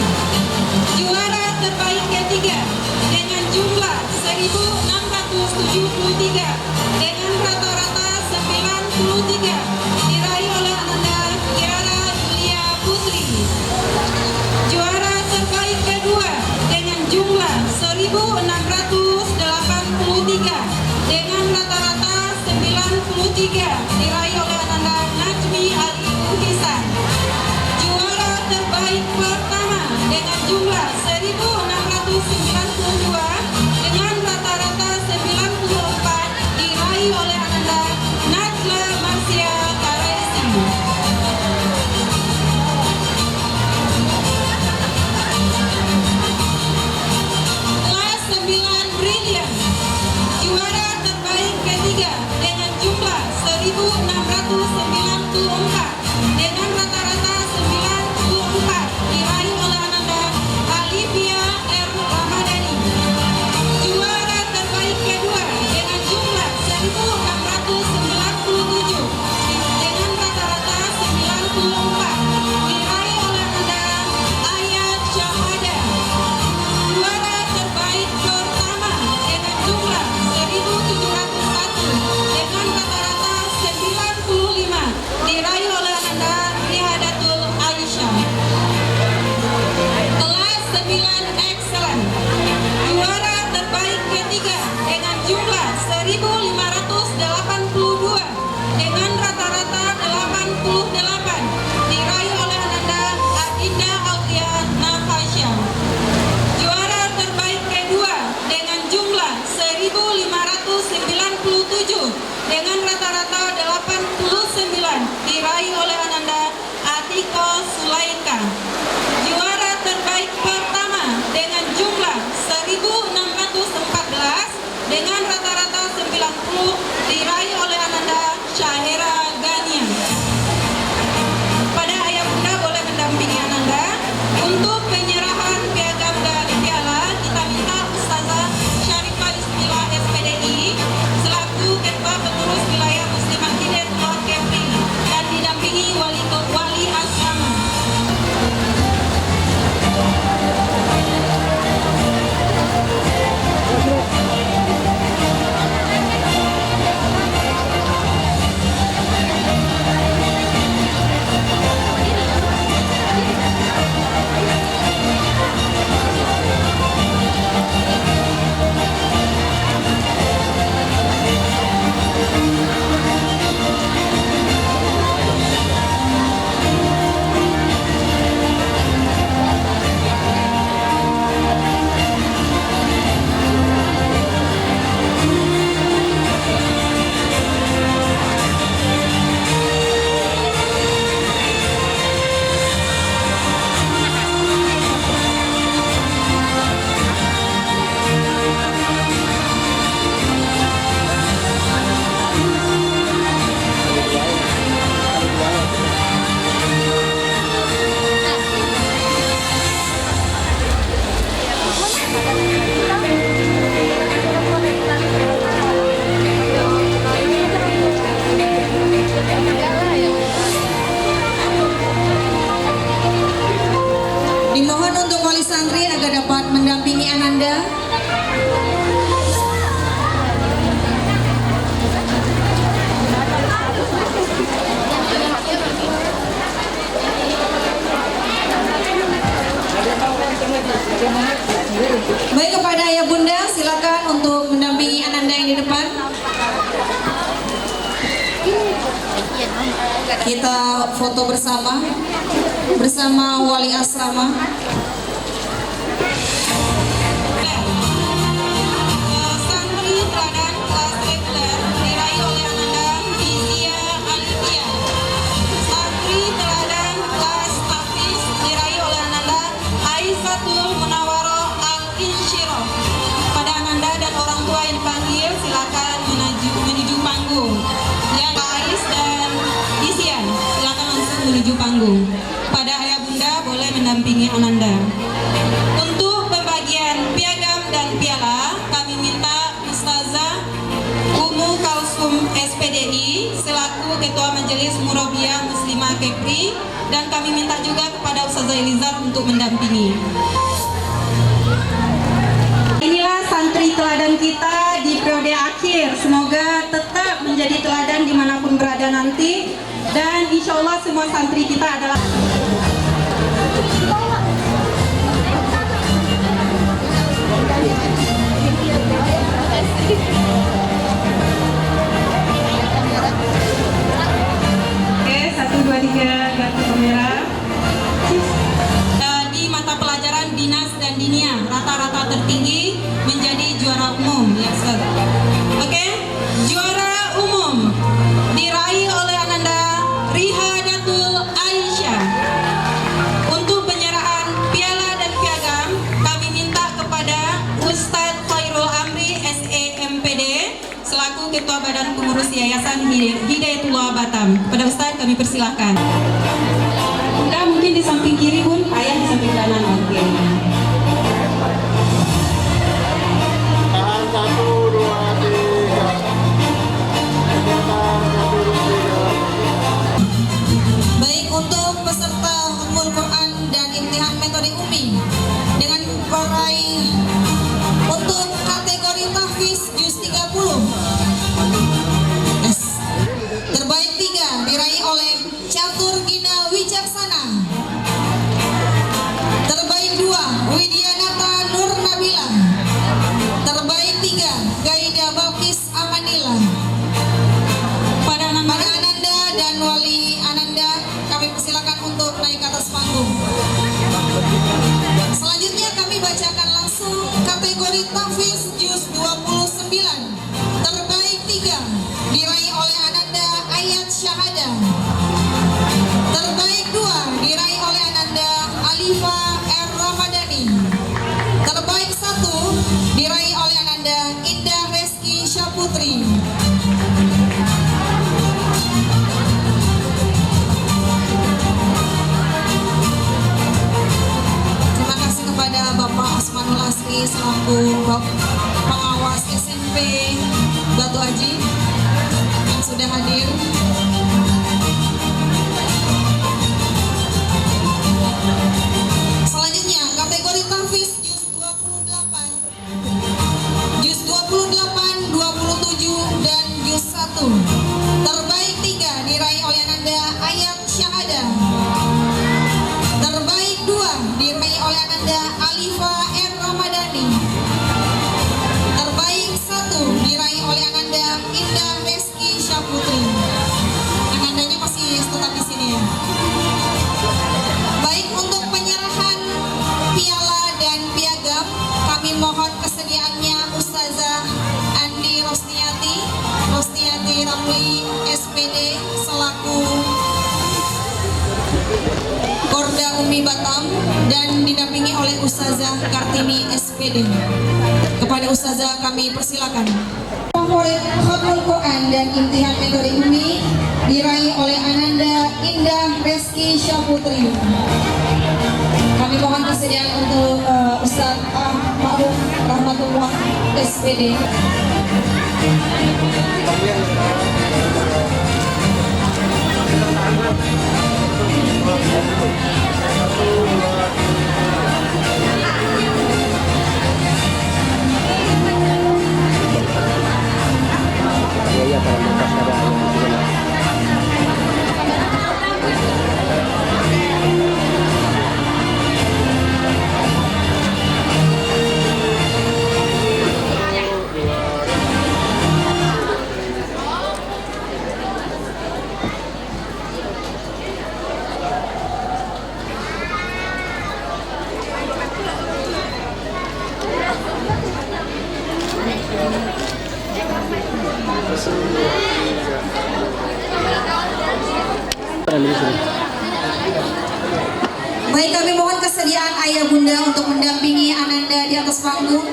Juara terbaik ketiga dengan jumlah 1.673 dengan rata-rata 93 diraih oleh Ananda Tiara Yulia Putri. Juara terbaik kedua dengan jumlah 1.683 dengan rata-rata 93 diraih oleh Ananda Najmi Ali Uhisan. Juara terbaik pertama dengan jumlah 1.692 dengan rata-rata 94 diraih oleh Ananda Najla Marsia Karaisi. Kelas 9 Brilliant. Juara terbaik ketiga dengan jumlah 1.693 dengan rata-rata 90 diraih oleh Ananda Syahera Gania. Pada ayah bunda boleh mendampingi Ananda. Untuk penyerahan piagam dan piala, kita minta Ustazah Syarifah Ismila SPDI selaku Ketua Pengurus Wilayah Muslimat Hidayatullah Kepri dan didampingi wali asrama. Dimohon untuk wali santri agar dapat mendampingi Ananda. Baik, kepada ayah bunda silakan untuk mendampingi Ananda yang di depan. Kita foto bersama wali asrama. Santri teladan kelas reguler diraih oleh Ananda Izia Alifia. Santri teladan kelas tahfiz diraih oleh Ananda Aisyah Munawaro Al-Insyirah. Pada Ananda dan orang tua yang dipanggil silakan menuju panggung. Ya, Ais dan Isian silakan langsung menuju panggung. Pada ayah bunda boleh mendampingi Ananda. Untuk pembagian piagam dan piala, kami minta Ustazah Umu Kalsum SPDI selaku Ketua Majelis Murabiyah Muslimah Kepri, dan kami minta juga kepada Ustazah Elizar untuk mendampingi. Inilah santri teladan kita di periode akhir. Semoga tetap menjadi teladan dimanapun berada nanti. Dan insya Allah semua santri kita adalah Oke, 1, 2, 3 kartu kamera. Di mata pelajaran dinas dan dinia rata-rata tertinggi menjadi juara umum, ya Ustaz. Oke, juara umum diraih oleh Ananda Rihadatul Aisyah. Untuk penyerahan piala dan piagam, kami minta kepada Ustadz Khairul Amri SEMPD selaku Ketua Badan Pengurus Yayasan Hidayatullah Batam. Kepada Ustadz kami persilahkan. Bunda mungkin di samping kiri, Bun, ayah di samping kanan. Oke.
Tahan 1, 2, 3.
Baik, untuk peserta Ummul Quran dan imtihan metode Umi dengan peraih untuk kategori tahfiz juz 30. Yes. Terbaik 3 diraih oleh Catur Gina Wijaksana. Terbaik 2 Widianata Nur Nabila. Terbaik 3 Gaida Balkis Amanila. Pada Ananda dan wali Ananda kami persilakan untuk naik ke atas panggung. Selanjutnya kami bacakan langsung kategori tahfiz juz 29. Terbaik 3 diraih oleh Ananda Ayat Syahada. Terbaik 2 diraih oleh Ananda Alifa R. Ramadhani. Terbaik 1 diraih oleh Ananda Indah Rifki selaku pengawas SMP Batu Aji yang sudah hadir. Selanjutnya kategori tahfiz juz 28, juz 28, 27 dan juz 1. Terbaik 3 diraih oleh Ananda Ayat Syahadah. Terbaik 2 diraih oleh Ananda Alifa R. Ramadhani. Terbaik 1 diraih oleh Ananda Indah Reski Syaputri. Anandanya masih tetap di sini ya. Baik, untuk penyerahan piala dan piagam kami mohon kesediaannya Ustazah Andi Rosniati Ramli SPD selaku Korda Umi Batam dan didampingi oleh Ustazah Kartini SPD. Kepada Ustazah kami persilakan. Favorit Khatmul Quran dan Imtihan Metode Umi diraih oleh Ananda Indah Reski Syaputri. Kami mohon kesediaan untuk Ustaz Ma'ruf Rahmatullah SPD. Baik, kami mohon kesediaan ayah bunda untuk mendampingi Ananda di atas panggung.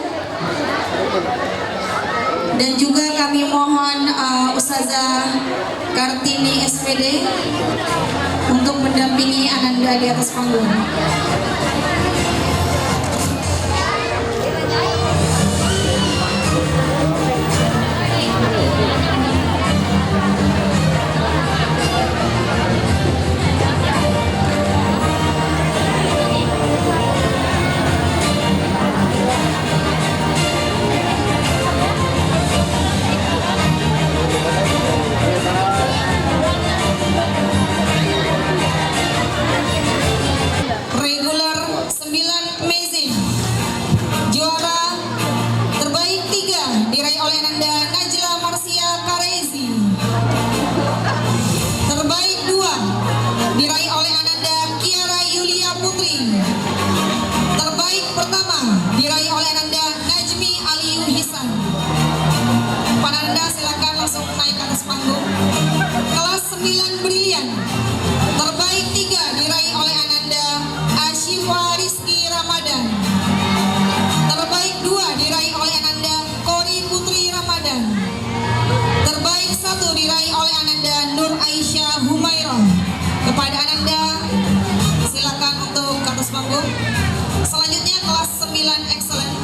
Dan juga kami mohon Ustazah Kartini SPD untuk mendampingi Ananda di atas panggung. Selanjutnya kelas 9 excellent.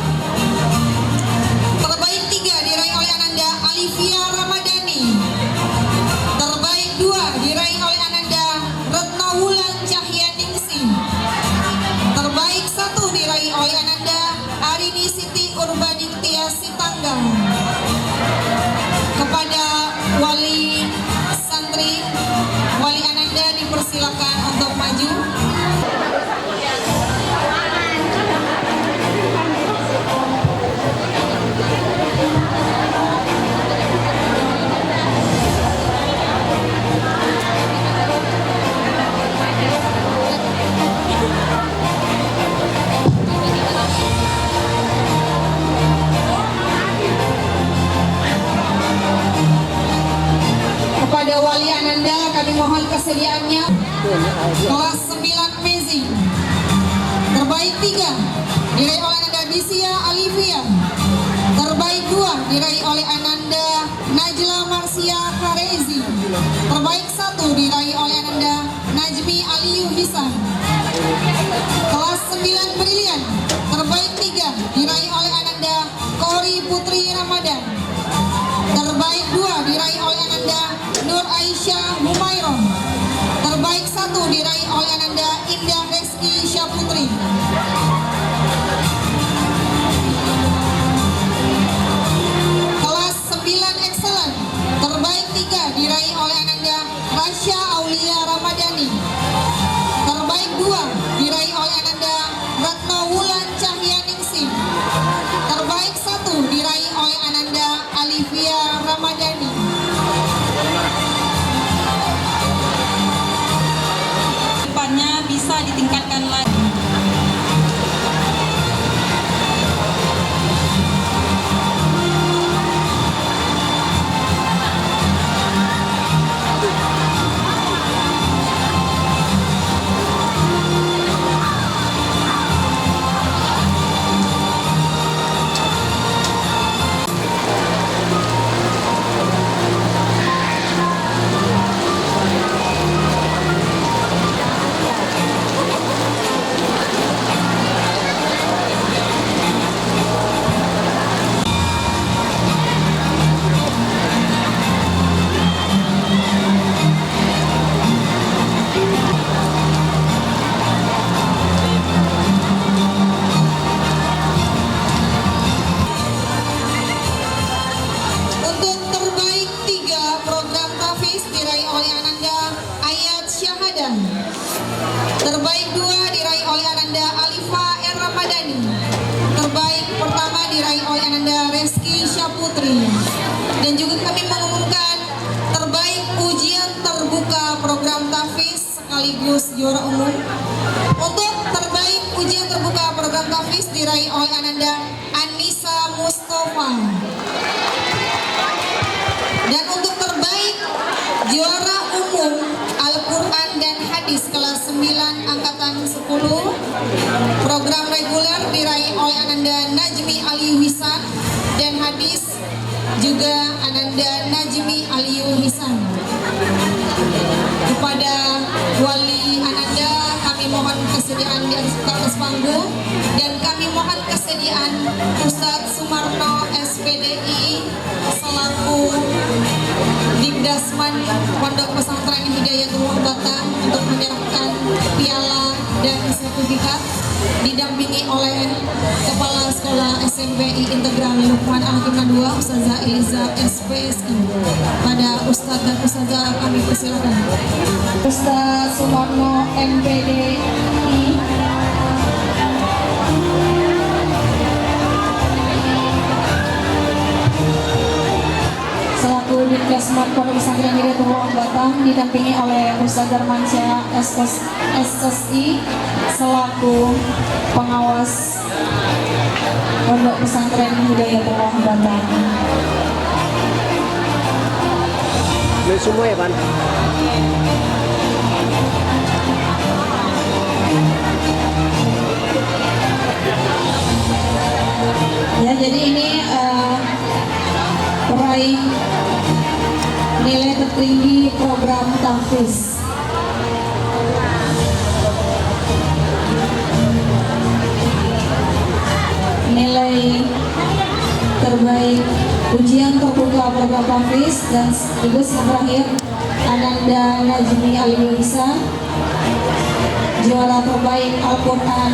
Terbaik 3 diraih oleh Ananda Alivia Ramadhani. Terbaik 2 diraih oleh Ananda Retno Wulan Cahyaningsih. Terbaik 1 diraih oleh Ananda Arini Siti Urbaningtia Sitanggang. Kepada wali santri, wali Ananda dipersilakan untuk maju. Kepada wali Ananda kami mohon kesediaannya. Kelas 9 Mezing. Terbaik 3 diraih oleh Ananda Bisia Alivia. Terbaik 2 diraih oleh Ananda Najla Marsia Karezi. Terbaik 1 diraih oleh Ananda Najmi Aliyu Hisan. Kelas 9 Brilian. Terbaik 3 diraih Tasya Humairon. Terbaik 1 diraih oleh Ananda Indah Reski Syaputri. Kelas 9 Excellent. Terbaik 3 diraih oleh Ananda Rasya Aulia Ramadhani. Terbaik 2 diraih oleh Ananda Ratno Wulan Cahyaningsih. Terbaik 1 diraih oleh Ananda Alivia Ramadhani. Depannya bisa ditingkatkan lagi. Terbaik 2 diraih oleh Ananda Alifa R. Ramadhani. Terbaik pertama diraih oleh Ananda Reski Syaputri. Dan juga kami mengumumkan terbaik ujian terbuka program tahfiz sekaligus juara umum. Untuk terbaik ujian terbuka program tahfiz diraih oleh Ananda Anissa Mustafa. Dan untuk terbaik juara umum Al-Quran dan Hadis kelas 9 angkatan 10 program reguler diraih oleh Ananda Najmi Aliyu Hisan, dan hadis juga Ananda Najmi Aliyu Hisan. Kepada wali Ananda kami mohon kesediaan di atas panggung, dan kami mohon kesediaan Ustadz Sumarno SPDI selaku Dikdasman Pondok Pesantren Hidayatullah Batam untuk menyerahkan piala dan sertifikat, didampingi oleh Kepala Sekolah SMPI Integral Lukman Al-Hikmah 2 Ustazah Eliza SPSI. Pada Ustadz dan Ustazah kami persilakan. Ustadz Sumarno MPDI selaku Dikdasman Pondok Pesantren Hidayatullah Batam, didampingi oleh Ustadz Darmansyah SSI selaku pengawas Pondok Pesantren Hidayatullah Batam.
Semua ya, Pan?
Ya, jadi ini peraih nilai tertinggi program tahfiz. Nilai terbaik ujian terbuka program tahfiz dan juga yang terakhir Ananda Najmi Aliyu Hisan, juara terbaik Al-Quran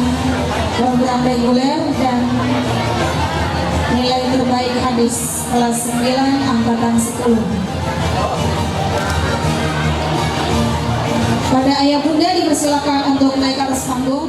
program reguler, dan nilai terbaik hadis kelas 9 angkatan 10. Pada ayah bunda dipersilakan untuk naik ke atas panggung.